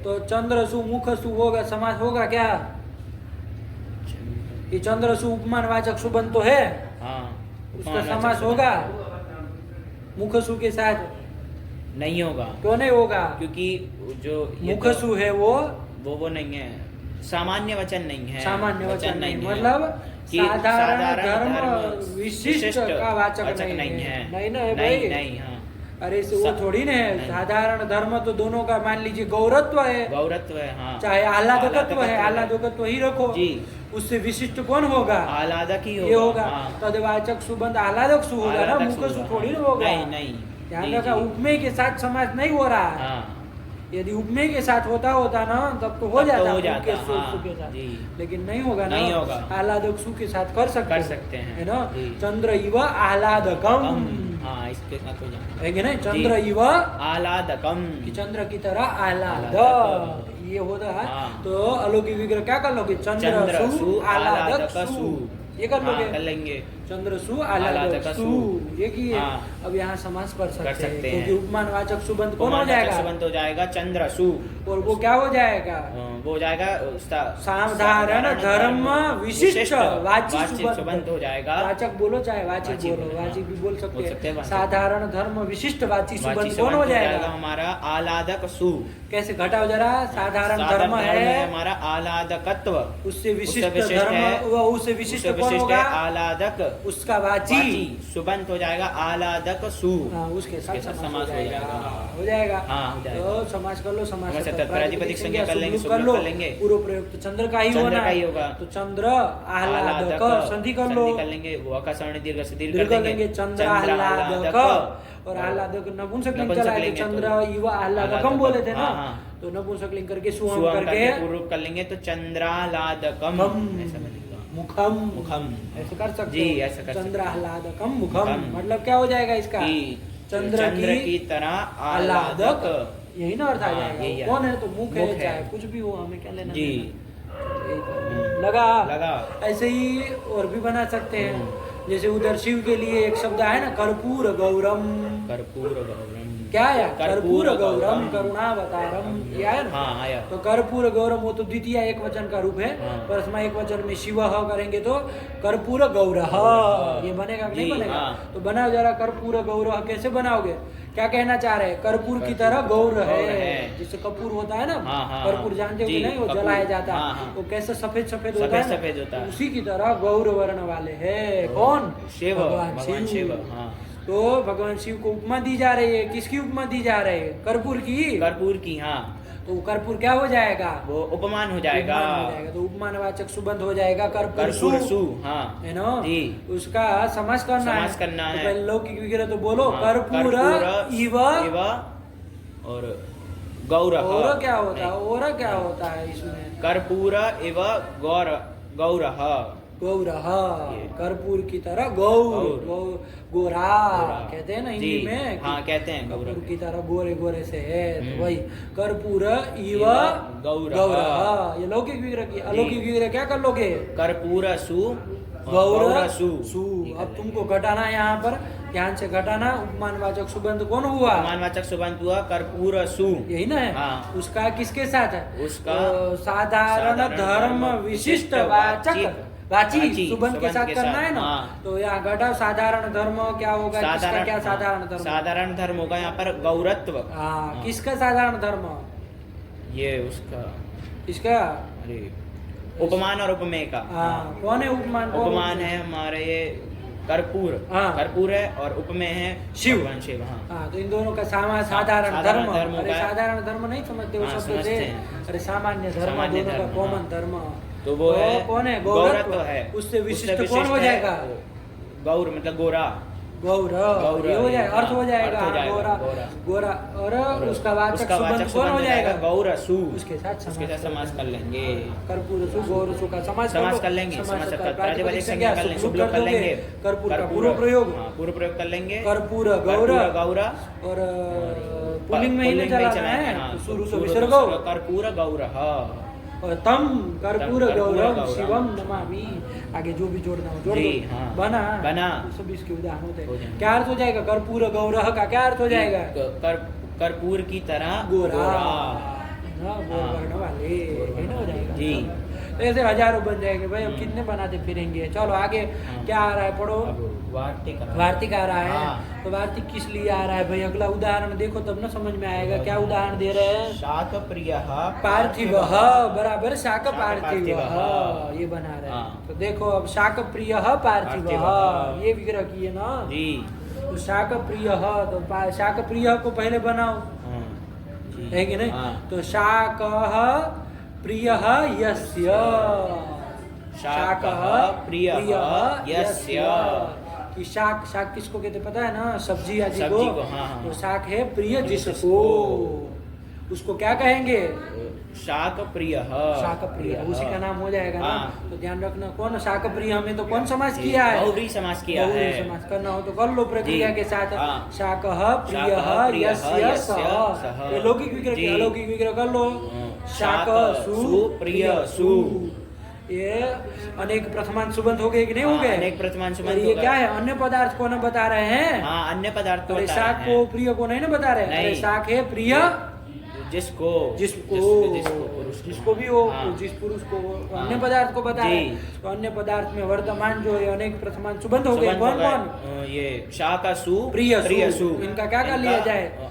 तो चंद्र सु मुख सु होगा समास होगा क्या ये चंद्र सु उपमान वाचक सुबंध तो है हाँ उसका समास होगा मुख सु के साथ नहीं होगा क्यों नहीं होगा क्योंकि जो ये मुख तो- सु है वो नहीं है सामान्य वचन नहीं है सामान्य वचन नहीं है। मतलब कि साधारण धर्म विशिष्ट का वाचक नहीं है नहीं ना है नहीं भाई नहीं हाँ अरे वो थोड़ी ना है नहीं। साधारण धर्म तो दोनों का मान लीजिए गौरत्व है गौरत्व है हाँ चाहे आह्लादकत्व है आह्लादकत्व ही रखो जी उससे विशिष्ट कौन होगा आह्लादक ही ये होगा हाँ। तदवाचक सुबंध आह्लादक सु होगा ना आह्लादक मुख सु सु होगा। थोड़ी ना होगा नहीं नहीं ध्यान जी, रखा जी। उपमेय के साथ समास नहीं हो रहा है हाँ यदि उपमेय के साथ होता ना तब तो हो तब तो जाता हो मुख जाता, के सु हाँ, के साथ जी। लेकिन नहीं होगा ना नहीं होगा। आह्लादक सु के साथ कर सकते हैं है ना जी। चंद्र इव आह्लादकम हाँ इसके उसके साथ हो जाएगा है कि नहीं? चंद्र इव आह्लादकम, कि चंद्र की तरह आह्लाद, आह्लादक। ये होता है। हाँ। तो अलौकिक विग्रह क्या कर लोगे? चंद्र सु आह्लादक सु, ये कर हाँ, कर लोगे। लेंगे। चंद्र सु आह्लादक सु, ये की है। हाँ। अब यहाँ समास कर सकते हैं, हैं। क्योंकि उपमानवाचक सुबंध कौन हो जाएगा? सुबंत हो जाएगा चंद्रसु, और वो क्या हो जाएगा? वो हो जाएगा साधारण धर्म विशिष्ट वाची सुबंत सुबंध हो जाएगा। वाचक बोलो चाहे वाचिक वाचिक बोलो, बोलो, वाचिक भी बोल सकते बोल सकते हैं, हैं। वाचिक। साधारण धर्म विशिष्ट वाची वाची सुबंध कौन हो जाएगा? हमारा आह्लादक सु। कैसे घटाओ जरा? साधारण धर्म है, हमारा आह्लादकत्व, उससे विशिष्ट विशिष्ट धर्म, है। वो उससे विशिष्ट उससे कौन विशिष्ट होगा? है आह्लादक, उसका वाची। सुबंत हो जाएगा आह्लादक सु। हाँ, उसके साथ उसके साथ समास समास हो हो जाएगा। जाएगा। हो जाएगा। हाँ, हो जाएगा। तो समास कर लो, समास समास कर तत्पर प्रातिपदिक संज्ञा कर लेंगे, कर शुभ लो। कर लेंगे। पूर्व प्रयोग तो चंद्र का ही चंद्र होना का ही होगा। तो चंद्र आह्लादक संधि कर लो, संधि कर लेंगे। वो का सवर्ण दीर्घ से दीर्घ दीर्घ कर लेंगे। लेंगे। चंद्र आह्लादक, और आह्लादक नपुंसकलिंग नपुंसक चला है, लिंग तो है, चंद्र तो युवा आह्लादकम आह्लादकम बोले थे ना, हाँ, हाँ। तो नपुंसकलिंग करके सुहम सुअम करके करके पूर्व कर लेंगे तो चंद्राह्लादकम कम, ऐसा बनेगा। मुखम, मुखम। ऐसे कर सकते जी, हो। ऐसा कर सकते चंद्र हैं। आह्लादकम मुखम, मुखम। मतलब क्या हो जाएगा इसका? कि चंद्र की तरह आह्लादक, यही ना अर्थ आ हाँ, जाएगा। यही है। कौन है तो मुख है, मुख है। चाहे कुछ भी हो, हमें क्या लेना जी। देना। लगा लगा। ऐसे ही और भी बना सकते हैं, जैसे उधर शिव के लिए एक शब्द है ना, कर्पूर गौरम। कर्पूर गौरम, क्या आया? कर्पूर कर्पूर गौरम गौरम, करुणावतारम, ये आया ना? हाँ आया। तो कर्पूर गौरम वो तो द्वितीय एक वचन का रूप है, हाँ। परस्मा एक वचन में शिव करेंगे तो कर्पूर गौरह, ये बनेगा कि नहीं जी, बनेगा? हाँ। तो बनाओ जरा कर्पूर गौरह, कैसे बनाओगे? क्या कहना चाह रहे हैं? कर्पूर की तरह गौर गौर है, है। जिससे कपूर होता है ना, हाँ, हाँ, कर्पूर जानते हो कि जी, नहीं? वो कपूर, जलाया जाता हाँ, है, हाँ। वो कैसे सफेद सफेद सफेद होता है ना? सफेद होता है। उसी की तरह गौर वर्ण वाले है। कौन? शिव, भगवान भगवान शिव, हाँ। तो भगवान शिव को उपमा दी जा रही है, किसकी उपमा दी जा रही है? कर्पूर की। कर्पूर की, हाँ। तो कर्पूर क्या हो जाएगा? वो उपमान हो जाएगा। उपमान हो जाएगा, तो उपमानवाचक सुबंध हो जाएगा कर्पूर कर्पूर सु, सु, हाँ। है ना? जी। उसका समास करना है। समास करना तो है। पहले लौकिक विग्रह तो बोलो, हाँ, कर्पूर इव। और गौर, और क्या होता है? और क्या होता है इसमें? कर्पूर इव गौर, गौर, गौरह, ये। कर्पूर की तरह गौर, गौर। गोरा गोरा। कहते हैं ना हिंदी जी, में कि हाँ, कहते हैं गौर। कर्पूर की तरह गोरे गोरे से है, तो वही कर्पूर इव इव गौरः। गौरः, ये लौकिक विग्रह की। अलौकिक विग्रह क्या कर लोगे? कर्पूर सु, गौर सु। सु। अब तुमको घटाना है यहाँ पर, ध्यान से घटाना। उपमानवाचक सुबंध कौन हुआ? उपमानवाचक सुबंत हुआ कर्पूर सु, यही ना है? हाँ। उसका किसके साथ है? उसका साधारण धर्म विशिष्ट वाचक वाची सुबंध के साथ करना है ना, हाँ। तो यहाँ घटाओ साधारण धर्म क्या होगा? किसका क्या साधारण धर्म? साधारण धर्म होगा यहाँ पर गौरत्व। हाँ, किसका साधारण धर्म? ये उसका, किसका? अरे उपमान और उपमेय का। हाँ, कौन है उपमान? कौन उपमान है हमारे ये कर्पूर, हाँ। कर्पूर है, और उपमेय है शिव। भगवान शिव, हाँ। हाँ, तो इन दोनों का साधारण साधारण धर्म। धर्म अरे होगा। साधारण धर्म नहीं समझते वो हाँ, शब्द समझते से? हैं। अरे सामान्य धर्म, सामान्य दोनों का धर्म, कॉमन हाँ। धर्म। तो वो है कौन है? गौरत्व है। उससे विशिष्ट कौन हो है जाएगा? गौर, मतलब गोरा। गौर, गौर, ये हो जाएगा, हाँ, अर्थ हो जाएगा। अर्थ हो जाएगा, गोरा गोरा। गोरा, और उसका वाचक उसका सुबंध वाचक कौन हो सुबंध जाएगा? गौर सु, उसके साथ समास कर लेंगे। कर्पूर सु गौर सु का समास कर लेंगे। समास कर प्रातिपदिक संज्ञा कर लेंगे, शुभ लोग कर लेंगे। कर्पूर का पूर्व प्रयोग, हाँ, पूर्व प्रयोग कर लेंगे। कर्पूर गौर, गौर, और पुल्लिंग में ही नहीं चलाना है, हाँ, तो शुरू से पूर्व विसर्ग। कर्पूर गौर, और तम कर्पूर कर्पूर गौरम गौरम शिवम नमामि। आगे जो भी जोड़ना हो जोड़ जी, दो। हाँ। बना तो सब इसके उदाहरण होते हो हैं। जाएंगे। क्या अर्थ हो जाएगा? कर्पूर गौरह का क्या अर्थ हो जाएगा? कर्पूर की तरह गोरा, गोरा। गोर वर्ण वाले, ये ना हो जाएगा। जी। तो ऐसे हजारों बन जाएंगे भाई, अब कितने बनाते फिरेंगे। चलो आगे क्या आ रहा है, पढ़ो। अब वार्तिक वार्तिक आ रहा है, हाँ। तो वार्तिक किस लिए आ रहा है भाई? अगला उदाहरण देखो तब ना समझ में आएगा। क्या उदाहरण दे रहे हैं? शाक प्रिय पार्थिव, बराबर शाक पार्थिव, ये बना रहे हैं। हाँ। तो देखो अब शाक प्रिय पार्थिव, पार्थिव, ये विग्रह किए ना। जी। तो शाक प्रिय, तो शाक प्रिय को पहले बनाओ, हाँ, जी। है कि नहीं? हाँ। तो शाक प्रिय यस्य, शाकः प्रियः यस्य। कि शाक, शाक किसको कहते पता है ना? सब्जी आदि सब्जी को, हाँ, हाँ। तो शाक है प्रिय जिसको। उसको क्या कहेंगे? शाक प्रिय। शाक प्रिय, उसी का नाम हो जाएगा ना। हाँ। तो ध्यान रखना, कौन शाक प्रिय हमें तो कौन समास किया है? बहुव्रीहि समास किया बहुव्रीहि है। समास करना हो तो कर लो प्रक्रिया जी। के साथ। हाँ। शाकः प्रियः शाकः प्रियः यस्य यस्य सः। सः। ये लौकिक विग्रह जी। की अलौकिक विग्रह कर लो। शाकसु प्रियसु। ये अनेक प्रथमांत सुबंध हो गए कि नहीं हो हाँ, गए? अनेक प्रथमांत सुबंध और हो ये गए। क्या है? अन्य पदार्थ को न बता रहे हैं। हाँ, अन्य पदार्थ को अरे बता शाक रहे को हैं। प्रिय को नहीं ना बता रहे। नहीं। अरे शाक है प्रिय जिसको जिसको पुरुष को। जिसको भी हो, हाँ। जिस पुरुष को हो, हाँ। अन्य पदार्थ को बता जी। रहे हैं। तो अन्य पदार्थ में वर्तमान जो है अनेक प्रथमान सुबंध हो गए। सुबंध कौन हो गए। कौन? ये शाकसु प्रियसु। इनका क्या कर लिया जाए?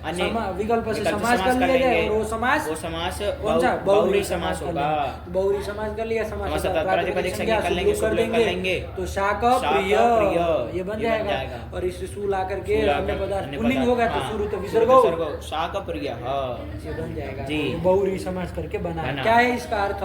विकल्प से समास कर लिया जाए। और वो समास वो समास कौन सा? बहुव्रीहि समास कर होगा। लेंगे। बहुव्रीहि समास कर लिया। समास समास का का प्रातिपदिक संज्ञा कर लेंगे, सुबलोप सुबलोप कर लेंगे। तो शाक शाक प्रिय प्रिय, ये बन ये बन जाएगा। जाएगा। और इससे सु ला करके सूला अन्य कर- पदार्थ अन्य पुल्लिंग पदार्थ, होगा तो हाँ। शुरू तो विसर्ग हो। शाक प्रिय ये बन जाएगा। जी। बहुव्रीहि समास करके बना। बना। क्या है इसका अर्थ?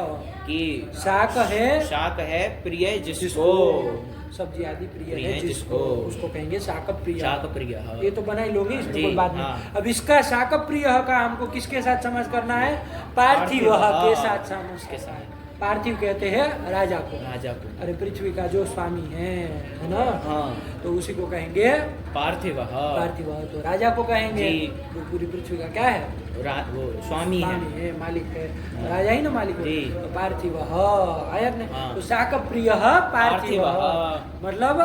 कि शाक है शाक है प्रिय जिसको। जिसको सब्जी आदि प्रिय प्रिय है है जिसको, जिसको। उसको कहेंगे शाक प्रिय। शाक प्रिय। ये तो बना ही लोगे, इसमें जी, कोई बात नहीं। हाँ। अब इसका शाक प्रिय का हमको किसके साथ समास करना है? पार्थिव के साथ समास के साथ। पार्थिव कहते हैं राजा को। राजा को। अरे पृथ्वी का जो स्वामी है ना? हाँ। तो उसी को कहेंगे पार्थिव। पार्थिव। तो राजा को कहेंगे। जी। तो पूरी पृथ्वी का क्या है? वो स्वामी है। स्वामी है, मालिक है। राजा ही ना मालिक जी। है। तो पार्थिव आया ने। हाँ। तो शाक प्रिय पार्थिव, पार्थिव। मतलब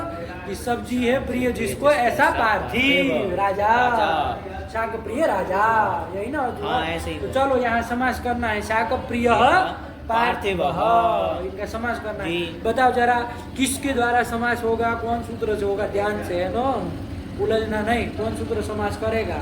कि सब्जी है प्रिय जिसको, ऐसा पार्थिव पार्थिव। राजा। राजा। शाक प्रिय राजा, यही ना? हाँ, ऐसे ही। तो चलो यहाँ समास करना है। शाक प्रिय पार्थिव, पार्थिव। इनका समास करना है। जी। बताओ जरा किसके द्वारा समास होगा, कौन सूत्र से होगा? ध्यान से, है ना? उलझना नहीं। कौन सूत्र समास करेगा?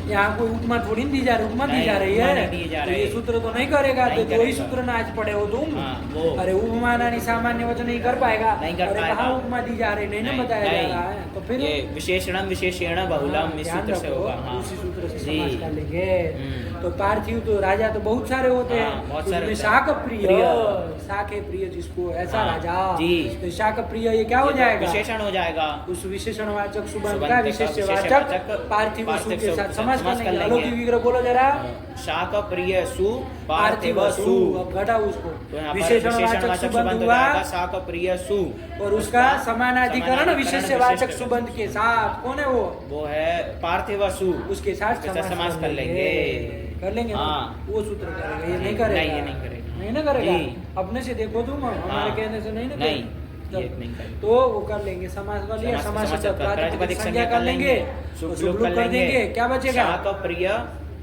यहाँ कोई उपमा थोड़ी दी जा रही, उपमा दी नहीं, जा रही उपमा है। नहीं दी जा तो रही। ये सूत्र तो नहीं करेगा। नहीं तो दो ही करेगा। सूत्र ना आज पढ़े हो तुम। हाँ, वो। अरे उपमानानि सामान्य वचन नहीं कर पाएगा। नहीं कर अरे पाएगा। कहाँ उपमा दी जा रही, नहीं ना बताया जा रहा है। तो फिर ये विशेषणम विशेषण बहुलम इस ध्यान सूत्र से रखो, होगा। हाँ। उसी सूत्र से जी। समास कर लेंगे। हम्म। तो पार्थिव तो राजा तो बहुत सारे होते हाँ, हैं। बहुत सारे उसमें होते हैं। शाक प्रिय, प्रिय। शाक है प्रिय जिसको, ऐसा हाँ, राजा। जी। तो शाक प्रिय ये क्या हो ये तो जाएगा? विशेषण हो जाएगा। उस विशेषणवाचक सुबंध सुबंध का का विशेषवाचक विशेषवाचक पार्थिव सु के साथ समास समास कर कर लेंगे। लेंगे। अलौकिक विग्रह बोलो जरा। शाक प्रिय सु पार्थिव पार्थिव सु। सु। अब घटाओ उसको। तो यहाँ पर विशेषणवाचक विशेषणवाचक सुबंध सुबंध हो हुआ जाएगा शाक प्रिय सु। और उसका समानाधिकरण विशेषवाचक विशेष- सुबंध के साथ। कौन है वो? वो है पार्थिव सु। उसके साथ समास कर लेंगे। कर लेंगे ना? हाँ। वो सूत्र करेगा, ये नहीं करेगा। नहीं, ये नहीं करेगा। नहीं ना करेगा। जी। अपने से देखो तुम, हमारे हाँ। कहने से नहीं ना नहीं, करेगा। ये नहीं करेगा। तो वो कर लेंगे। समास कर लिया। समास समास का का प्रातिपदिक संज्ञा कर लेंगे। शुभ शुभ लोग लोग कर देंगे। क्या बचेगा? शाक प्रिय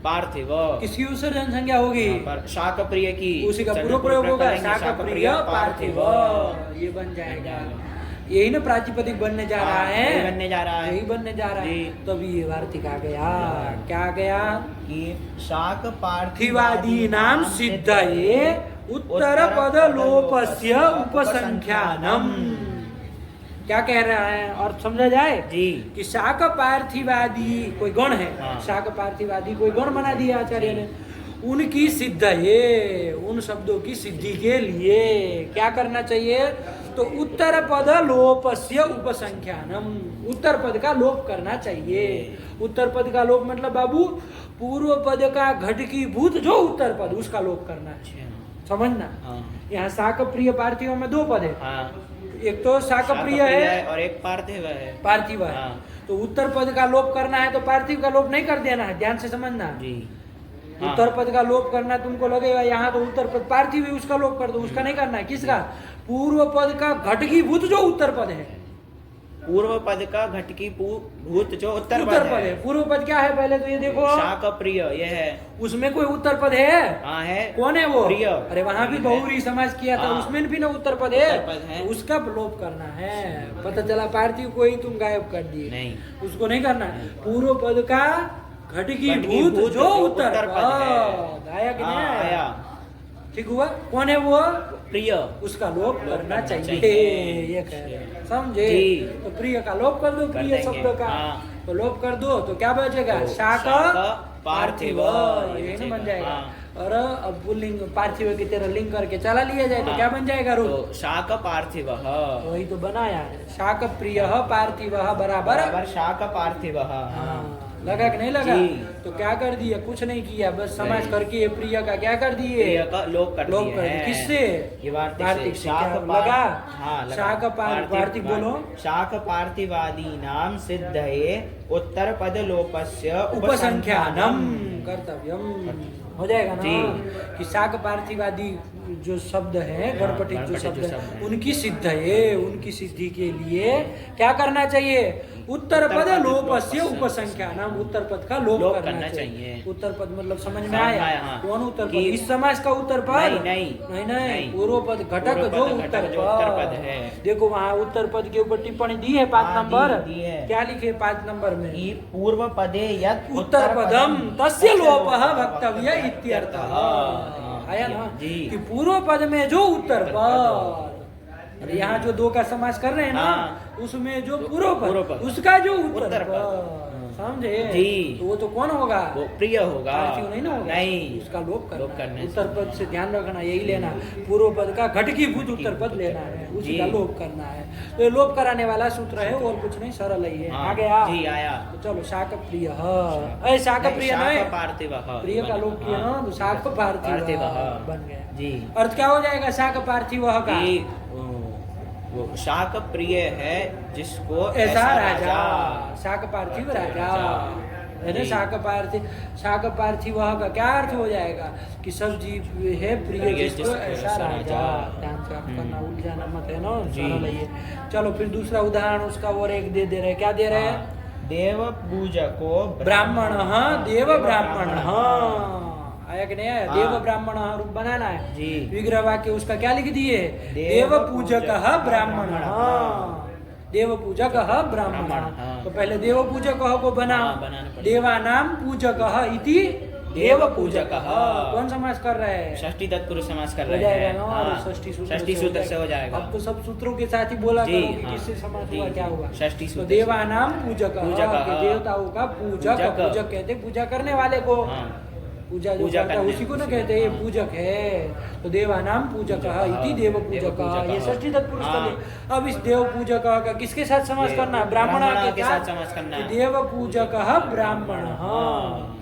पार्थिव। किसकी उत्सर्जन संज्ञा होगी? यहाँ पर शाक प्रिय की उसी का संज्ञा पूर्व प्रयोग होगा। करेंगे, शाक प्रिय पार्थिव, ये बन जाएगा। यही ना प्रातिपदिक बनने जा रहा हाँ, है। यही बनने जा रहा है। यही बनने जा रहा है। जी। तभी ये वार्तिक आ गया। क्या आ गया? कि शाक पार्थिवादी नाम सिद्धये उत्तर पद लोपस्य उपसंख्यानम। क्या कह रहा है और समझा जाए? जी। कि शाक पार्थिवादी कोई गण है। हाँ। शाक पार्थिवादी कोई गण बना दिया आचार्य ने। उनकी सिद्ध है, उन शब्दों की सिद्धि के लिए क्या करना चाहिए? तो उत्तर पद लोपस्य उपसंख्यानम, उत्तर पद का लोप करना चाहिए। उत्तर पद का लोप मतलब बाबू पूर्व पद का घटकीभूत जो उत्तर पद, उसका लोप करना है। समझना। हाँ। यहाँ शाक प्रिय पार्थिव में दो पद है। हाँ। एक तो शाक प्रिय है और एक पार्थिव है। पार्थिव है। हाँ। तो उत्तर पद का लोप करना है तो पार्थिव का लोप नहीं कर देना है। ध्यान से समझना। जी। हाँ। उत्तर पद का लोप करना तुमको लगेगा यहाँ तो उत्तर पद पार्थिव है, उसका लोप कर दो। उसका नहीं करना है। किसका? पूर्व पद का घटकीभूत जो उत्तर पद है। पूर्व पद का घटकी भूत जो उत्तर उत्तर पद पद है। पूर्व पद क्या है पहले तो ये देखो। शाक प्रिय ये है। उसमें कोई उत्तर पद है? हाँ है। कौन है वो? प्रिय। अरे वहां भी बहुव्रीहि समास किया था। हाँ। उसमें भी ना उत्तर पद है। उत्तर पद है। तो उसका लोप करना है। पता चला पार्थिव को ही तुम गायब कर दिए। नहीं। उसको नहीं करना है। पूर्व पद का घटकीभूत घटकीभूत जो उत्तर पद है। आया कि नहीं हाँ, आया? आया। ठीक हुआ। कौन है वो? प्रिय। उसका लोप करना करना चाहिए। चाहिए। ये कह रहे हैं। समझे? जी। तो प्रिय का लोप कर दो। कर प्रिय देंगे। शब्द का हाँ। तो लोप कर दो तो क्या बचेगा? तो शाक पार्थिव। यही ना बन जाएगा। हाँ। और अब पुल्लिंग पार्थिव की तरह लिंग करके चला लिया जाए तो हाँ। क्या बन जाएगा? रूप तो शाक पार्थिव वही तो बनाया है। शाक प्रिय पार्थिव बराबर बराबर शाक पार्थिव। हाँ। लगा कि नहीं लगा? जी। तो क्या कर दिया? कुछ नहीं किया, बस समाज नहीं। करके ये प्रिय का क्या कर दिए? प्रिय का लोप कर लोप दिए कर दिए। हैं। किससे? ये वार्तिक से। शाक क्या पार- लगा? हाँ लगा। शाक वार्तिक बोलो। शाक पार्थिवादी नाम सिद्धये उत्तर पद लोपस्य उपसंख्यानम कर्तव्यम हो जाएगा ना? जी। कि शाक पार्थिवादी जो शब्द है, गणपति जो गणपति शब्द जो है, शब्द है। उनकी सिद्ध है, उनकी सिद्धि के लिए क्या करना चाहिए? उत्तर पद लोपस्य उपसंख्यानम, उत्तर पद का लोप करना चाहिए। उत्तर पद मतलब समझ में समझ आया? में आया, हाँ। कौन उत्तर पद? कि- इस समाज का उत्तर पद? नहीं, नहीं। नहीं, नहीं, नहीं। पूर्व पद घटक पूर्व जो पद उत्तर घटक जो उत्तर पद पद है। देखो वहाँ उत्तर पद के ऊपर टिप्पणी दी है 5 हाँ, नंबर। दी है। क्या लिखे 5 नंबर में? कि पूर्व पदे यत् उत्तर पदम तस्य लोपः लोपः वक्तव्य इत्यर्थः। आया ना? जी। कि पूर्व पद में जो उत्तर पद, और यहाँ जो 2 का समास कर रहे हैं ना, हाँ। उसमें जो पूर्व पूर्व पद पद, उसका जो उत्तर उत्तर पद, पद। समझे? जी। तो वो तो कौन होगा? वो प्रिय होगा। पार्थिव नहीं ना होगा? नहीं। उसका लोप लोप करना करने है। से। उत्तर पद से ध्यान रखना, यही लेना। पूर्व पद का घटकीभूत उत्तर पद लेना है, उसी जी। का लोप करना है। तो ये लोप कराने वाला सूत्र है, और कुछ नहीं, सरल ही है। हाँ, आ गया? जी, आया। तो चलो शाक प्रिय, अरे शाक प्रिय नहीं, पार्थिव प्रिय का लोप किया ना, तो शाक पार्थिव पार्थिव, बन गया। जी। अर्थ क्या हो जाएगा शाक पार्थिव का? कि वो शाक प्रिय है जिसको ऐसा राजा, शाक पार्थिव राजा है ना? जी। शाक पार्थिव का क्या अर्थ हो जाएगा? कि सब जीव है प्रिय जिसको ऐसा राजा। ध्यान से आप करना, उठ जाना मत, है ना? जी। सरल है ये। चलो फिर दूसरा उदाहरण उसका और एक दे रहे हैं। क्या दे रहे हैं? देव पूजको ब्राह्मण, देव ब्राह्मण, आया कि नहीं आया? हाँ। देव ब्राह्मण रूप बनाना है। जी। विग्रह वाक्य उसका क्या लिख दिए? देव देव पूजक पूजक ब्राह्मण। देव पूजक ब्राह्मण। ब्राह्मण, हाँ। तो पहले देव पूजक को बना, हाँ, बनाना पड़ेगा। देवानाम पूजक इति देव पूजक। हाँ। कौन समास कर रहे हैं? षष्ठी तत्पुरुष समास कर हो रहे जाएगा हैं। ना? हाँ। और षष्ठी षष्ठी सूत्र से हो जाएगा। अब तो सब सूत्रों के साथ ही बोला जी, करो कि हाँ। किससे समास जी, हुआ, क्या जी। हुआ? षष्ठी तो सूत्र से। देवानाम पूजक, पूजक, कि हाँ। देवताओं का पूजक। पूजक। पूजक कहते हैं पूजा करने वाले को। हाँ। पूजा जो पूजा करता है करने, उसी को ना उसी को, कहते हैं ये हाँ। पूजक है। तो देवानाम पूजक इति देव पूजक, ये षष्ठी तत्पुरुष हाँ। का। अब इस देव पूजक का किसके साथ समास ये करना है? ब्राह्मण के साथ समास करना है। देव पूजक ब्राह्मण, हाँ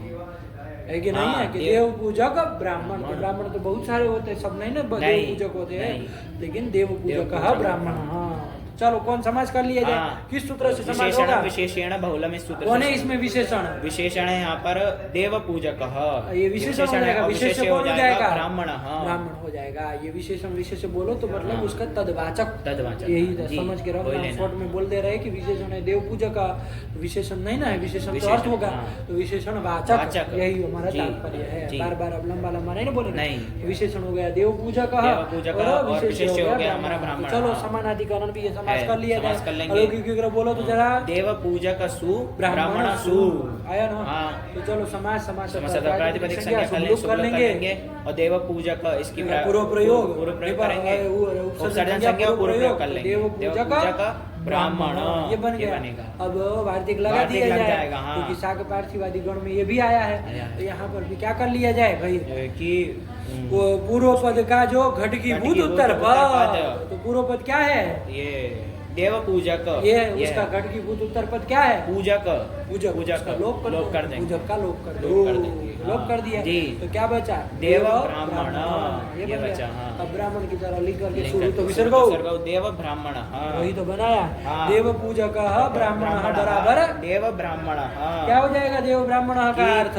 है कि नहीं हाँ, है? कि देव- देव पूजक ब्राह्मण। तो ब्राह्मण तो बहुत सारे होते हैं, सब नहीं ना देव नहीं, पूजक होते हैं, नहीं। लेकिन देव पूजक पूजक ब्राह्मण। हाँ चलो कौन समास कर लिया जाए? हाँ। किस सूत्र से समास विशेषण होगा? विशेषण बहुलम इस सूत्र कौन से। है इसमें विशेषण? विशेषण है यहाँ पर देव पूजक। ये विशेषण हो जाएगा। और विशेष विशेष कौन हो जाएगा? ब्राह्मण। हाँ। ब्राह्मण हो जाएगा। ये विशेषण विशेष बोलो तो मतलब हाँ। उसका तदवाचक, तदवाचक, यही जी, समझ के वही रखना। लेना। शॉर्ट में बोल दे रहे हैं कि विशेषण है देव पूजक का, विशेषण नहीं ना है, विशेषण तो विशेषण, अर्थ होगा। हाँ। तो विशेषण वाचक, वाचक, यही हमारा जी, तात्पर्य है। जी। बार बार अब लंबा लंबा नहीं ना बोलेंगे। नहीं। विशेषण हो गया देव पूजक देव पूजक और विशेष हो गया हमारा तो ब्राह्मण। चलो हाँ। समानाधिकरण भी ये समास है, कर लिया समास कर जाए। लेंगे। अलौकिक विग्रह बोलो तो जरा। देव पूजक सु ब्राह्मण सु आया ना? हाँ। तो चलो समास प्रातिपदिक संज्ञा कर लेंगे, कर लेंगे। और देव पूजक इसकी पूर्व प्रयोग पूर्व प्रयोग करेंगे। उपसर्जन संज्ञा और पूर्व प्रयोग कर लेंगे। देव पूजक ब्राह्मण ये बन गया। बनेगा। अब वार्तिक लगा वार्तिक दिया लग जाए, जाएगा, हाँ। क्योंकि शाक पार्थिवादी गण में ये भी आया आया है। है। तो यहाँ पर भी क्या कर लिया जाए भाई? कि वो पूर्व पद का जो घटकीभूत उत्तर पद, तो पूर्व पद क्या है? ये देव पूजक, ये उसका घटकीभूत उत्तर पद क्या है? पूजक पूजक पूजक उसका लोप कर लोप दो। कर देंगे। पूजक का लोप कर दो। लोप कर देंगे, लोप हाँ। कर दिया। जी। तो क्या बचा? देव ब्राह्मण, ये ये बन बचा, गया। हाँ। अब ब्राह्मण की तरह लिख करके लिख शुरू करके तो विसर्ग हो। विसर्ग देव ब्राह्मण, हाँ। वही तो बनाया। हाँ। देव पूजक ब्राह्मण बराबर देव ब्राह्मण, हाँ। क्या हो जाएगा? देव ब्राह्मण का कि- अर्थ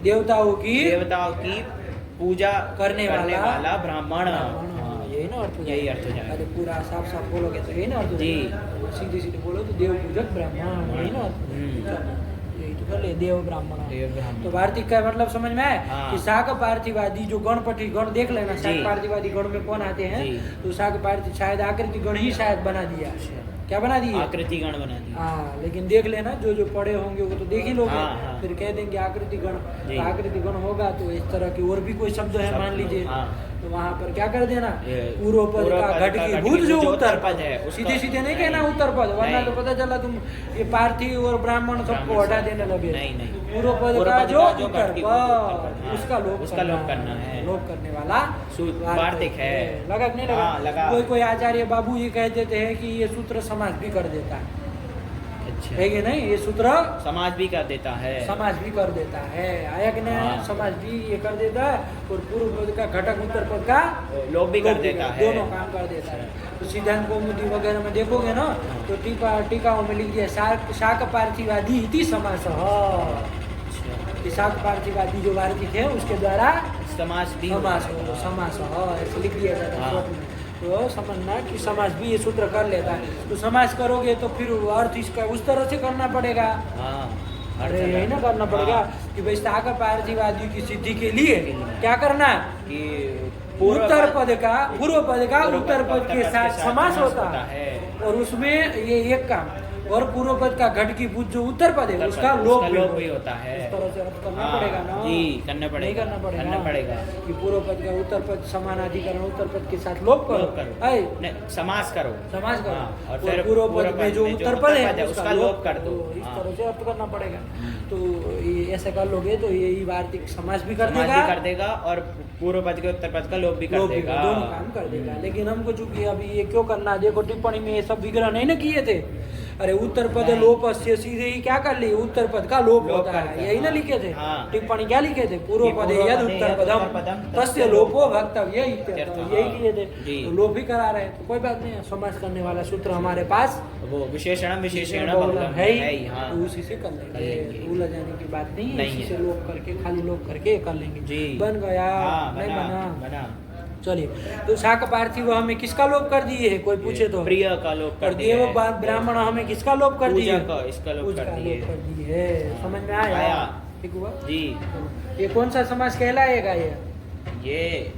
देवताओं की देवताओं की पूजा करने वाला ब्राह्मण। ब्राह्मण। हाँ, यही ना अर्थ हो यही जाएगा। अर्थ हो जाएगा। अरे पूरा साफ साफ बोलोगे तो यही ना अर्थ हो जी। जाएगा। सीधे सीधे बोलो तो देव पूजक ब्राह्मण, यही ना अर्थ। चलो, यही तो कर ले देव ब्राह्मण। देव ब्राह्मण। तो वार्तिक का मतलब समझ में आया हाँ। कि शाक पार्थिवादी जो गणपति गण देख लेना, शाक जी। पार्थिवादी गण में कौन आते हैं? जी। तो शाक पार्थि शायद आकृति गण ही शायद बना दिया। क्या बना दिए? आकृति गण बना दी। हाँ, लेकिन देख लेना जो जो पढ़े होंगे वो तो देख ही लोगे। हाँ, हाँ। फिर कह देंगे आकृति गण। जी। तो आकृति गण होगा तो इस तरह के और भी कोई शब्द है मान लीजिए। हाँ। तो वहाँ पर क्या कर देना? ये पूर्व पद पूर्व का पद घट का की घट भूत की जो भूत जो उत्तर उत्तर पद पद है, है, उसका- सीधे सीधे नहीं नहीं। कहना उत्तर पद, वरना नहीं। तो पता चला तुम ये पार्थिव और ब्राह्मण सबको ब्राह्मण हटा सब- देने लगे। नहीं, नहीं। पूर्व पद पूर्व का पद जो का जो उत्तर घट की भूत उत्तर पद, पद, हाँ, उसका लोप उसका लोप करना है। लोप करने वाला वार्तिक है। लगा कि नहीं लगा? हाँ, लगा। कोई कोई आचार्य बाबू ये कह देते हैं कि ये सूत्र समास भी कर देता है। अच्छा। है कि नहीं? ये सूत्र समाज भी कर देता है। समाज भी कर देता है, आया कि नहीं? हाँ। समाज भी ये कर देता है और पूर्व पद का घटक उत्तर पद का लोप भी कर देता है। दोनों काम कर देता है। तो सिद्धांत कौमुदी वगैरह में देखोगे ना तो टीकाओं में लिख दिया शाक पार्थिवादी इति समासः। अच्छा। कि शाक पार्थिवादी जो वार्तिक है उसके द्वारा समाज भी समास होता है। समास ऐसे लिख दिया जाता है हाँ। श्लोक में। तो समझना कि समाज भी ये सूत्र कर लेता है। तो समाज करोगे तो फिर अर्थ इसका उस तरह से करना पड़ेगा। हाँ। अरे यही ना करना पड़ेगा हाँ। कि भाई शाक पार्थिवादी की सिद्धि के लिए क्या करना है कि उत्तर पद का पूर्व पद का पूर्व उत्तर पद के साथ समास होता है और उसमें ये एक काम और पूर्व पद का घट की बुद्ध जो उत्तर पद है उसका लोप भी होता है। इस तरह से अर्थ करना हाँ, पड़ेगा ना जी करना पड़ेगा। नहीं करना पड़ेगा कि पूर्व पद का उत्तर पद समानाधिकरण उत्तर पद के साथ लोप करो है नहीं, समास करो। समाज करो हाँ, और फिर पूर्व पद में जो उत्तर पद है उसका लोप कर दो। इस हाँ। तरह से अर्थ करना पड़ेगा। तो ये ऐसे कर लोगे तो यही वार्तिक समाज भी कर समाज देगा भी कर देगा और पूर्व पद के उत्तर पद का लोप भी कर लोग भी देगा। दोनों काम कर देगा। लेकिन हमको चूंकि अभी ये क्यों करना, देखो टिप्पणी में ये सब विग्रह नहीं ना किए थे। अरे उत्तर पद नहीं। लोप से सीधे ही क्या कर लिए उत्तर पद का लोप लोप होता करते है हैं, यही ना हाँ। लिखे थे। हाँ। टिप्पणी क्या लिखे थे? पूर्व ये पदे पूर्व यद पदे उत्तर यद पदम उत्तर पदम तस्य लोपो वक्तव्य इत्यर्थः। यही किए थे। जी। तो लोप ही करा रहे हैं तो कोई बात नहीं है। समास करने वाला सूत्र हमारे पास वो विशेषण विशेषण बहुलम है है ही, ही। हाँ। तो उसी से कर लेंगे। उलझ जाने की बात नहीं है। नहीं इसी है। से लोप करके खाली लोप करके कर लेंगे। जी। बन गया हाँ, नहीं बना? बना। चलिए तो शाक पार्थिव हमें किसका लोप कर दिए है? कोई पूछे तो प्रिय का लोप कर दिए। वो ब्राह्मण हमें किसका लोप कर दिए? पूजा का इसका लोप कर दिए। कर दिए है। समझ में आया? आया। ठीक हुआ। जी। ये कौन सा समाज कहलाएगा? ये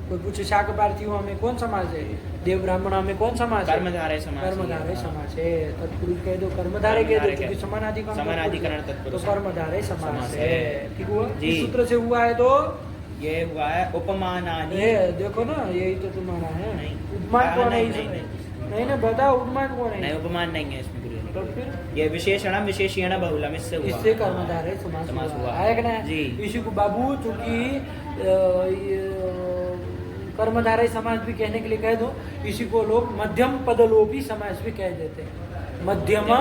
कोई पूछे शाक पार्थिव हमें कौन समाज है? देव ब्राह्मण हमें कौन समाज है? कर्मधारय समास। कर्मधारय हाँ। समाज है। तत्पुरुष कह दो, कर्मधारय कह दो, कर्मधारय क्योंकि कह- समानाधिकरण समानाधिकरण तो तत्पुरुष। कर्मधारय समाज समास है। है। ठीक हुआ। जी। इस सूत्र से हुआ है तो ये हुआ है उपमानानि। ये देखो ना यही तो तुम्हारा है। नहीं। उपमान कौन है नहीं, इसमें? नहीं, नहीं ना बताओ उपमान कौन नहीं है? उपमान नहीं है इसमें गुरु। तो फिर ये विशेषण विशेषण बहुलम इससे हुआ। इससे कर्मधारय समास समास हुआ हुआ। है कि नहीं? जी। इसी को बाबू चूंकि कर्मधारय समाज भी कहने के लिए कह दो। इसी को लोग मध्यम पदलोपी समाज भी कह देते हैं। मध्यम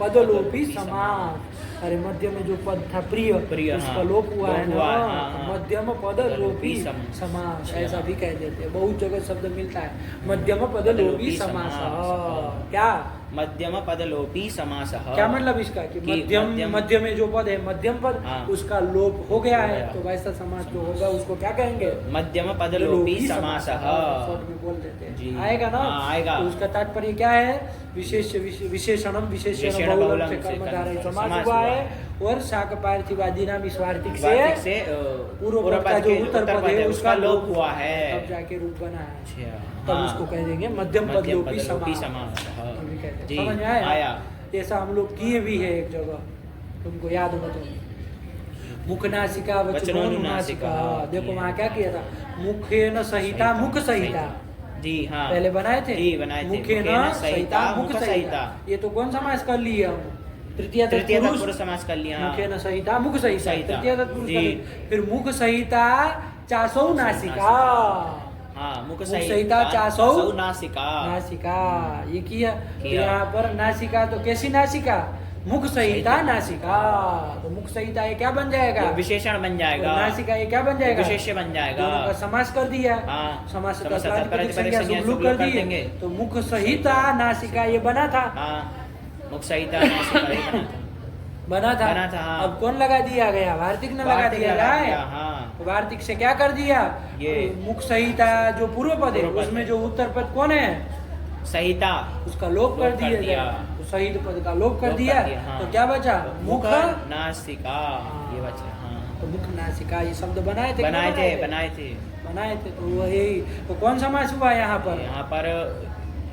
पदलोपी समाज। अरे मध्य में जो पद था प्रिय उसका हाँ। लोप हुआ है लोप ना। हुआ है, हाँ, हाँ। मध्यम पदलोपी समास ऐसा भी कह देते हैं। बहुत जगह शब्द मिलता है मध्यम पदलोपी समास। क्या मध्यम पदलोपी समासः। क्या मतलब इसका कि कि मध्यम मध्य में जो पद है मध्यम पद हाँ। उसका लोप हो गया है हो गया। तो वैसा समाज जो होगा उसको क्या कहेंगे? मध्यम पदलोपी समासः। शॉर्ट में बोल देते जी। हैं। आएगा ना? हाँ, आएगा। तो उसका तात्पर्य क्या है? विशेषणम विशेषण विशेषण बहुलम बहुलम से से कर्मधारय समास समास हुआ हुआ है। है और शाक पार्थिवादी नाम इस वार्तिक वार्तिक से से पूर्व पद का जो उत्तर पद है उसका लोप हुआ है। तब जाके रूप बना है। अच्छा। तब हाँ। उसको कह देंगे मध्यम मध्यम पदलोपी पदलोपी समास। समासः। ये भी कहते हैं। जी। समझ में आया? आया। ऐसा हम लोग किए भी है एक जगह, तुमको याद हो तो मुख नासिका वचनोनुनासिका। देखो वहाँ क्या किया था? मुखेन सहिता मुख सहिता। जी हाँ। पहले बनाए थे। जी बनाए थे। मुखेन सहिता मुख सहिता। ये तो कौन समास कर लिए हम? तृतीय तत्पुरुष समास कर लिया। मुखेन सहिता मुख सहिता। सहिता। तृतीय तत्पुरुष जी। कर लिए। फिर मुख सहिता चासौ नासिका। हाँ मुख सहिता चासौ नासिका। नासिका ये किया। किया। यहाँ पर नासिका तो कैसी नासिका? मुख सहिता नासिका। तो मुख सहिता ये क्या बन जाएगा? ये विशेषण बन जाएगा। और नासिका ये क्या बन जाएगा? विशेष्य बन जाएगा। दोनों का समास कर दिया। हाँ। समास समास प्रातिपदिक प्रातिपदिक संज्ञा संज्ञा सुबलुक सुबलुक कर कर दिए देंगे। तो मुख सहिता नासिका ये बना था। हाँ मुख सहिता नासिका ये बना था। बना था, हाँ। अब कौन लगा दिया गया? वार्तिक ने लगा वार्तिक दिया लगा है। दिया, हाँ। वार्तिक से क्या कर दिया? ये मुख सहिता जो पूर्व पद है पूर्व पद उसमें है। जो उत्तर पद कौन है? सहिता उसका लोप कर लोप कर दिया दिया। तो शहीद पद का लोप कर लोप कर दिया। दिया, हाँ। तो क्या बचा? मुख नासिका हाँ। ये बचा। हाँ तो मुख नासिका ये शब्द बनाए थे। बनाए क्यों थे बनाए थे। बनाए थे तो वही तो कौन समास हुआ यहाँ पर? यहाँ पर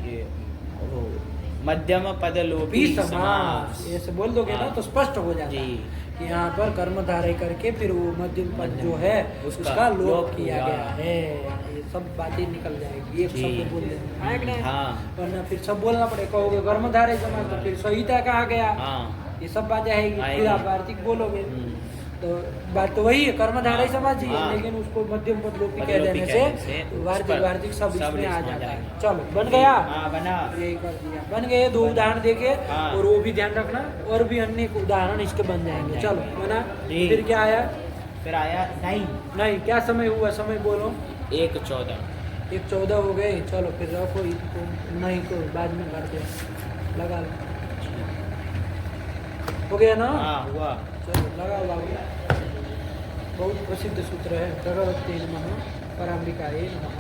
ये वो मध्यम पदलोपी भी समास। समास। ऐसे बोल दोगे ना हाँ। तो स्पष्ट हो जाता है जी। कि यहाँ पर कर्मधारय करके फिर वो मध्यम पद जो है उसका लोप किया गया है। ये सब बातें निकल जाएगी एक जी। शब्द बोल देना है कि नहीं? हाँ। वरना फिर सब बोलना पड़ेगा। कहोगे कर्मधारय समास तो फिर संहिता कहाँ गया? हाँ ये सब बातें आएगी। आएगी। फिर आप वार्तिक बोलोगे। तो बात तो वही है, कर्मधारय समास ही है, हाँ। लेकिन उसको मध्यम पद लोपी कह पदलोपी देने कहने से से वार्तिक उस पर वार्तिक सब सब इसमें आ इसमें आ जाता है। जाएगा। चलो बन गया, हाँ बना। ये कर दिया, बन गए। दो उदाहरण देखे हाँ। और वो भी ध्यान रखना, और भी अन्य उदाहरण इसके बन जाएंगे। चलो बना। जी। फिर क्या आया? फिर आया नहीं, नहीं, क्या समय हुआ? समय बोलो। 1:14। 1:14 हो गए। चलो फिर रखो इसको, नहीं को बाद में करते हैं, लगा लो। हो गया ना? हाँ हुआ। चलो लगाओ बाबू। बहुत प्रसिद्ध सूत्र है, भगवते नमः, पराम्बिकाये नमः।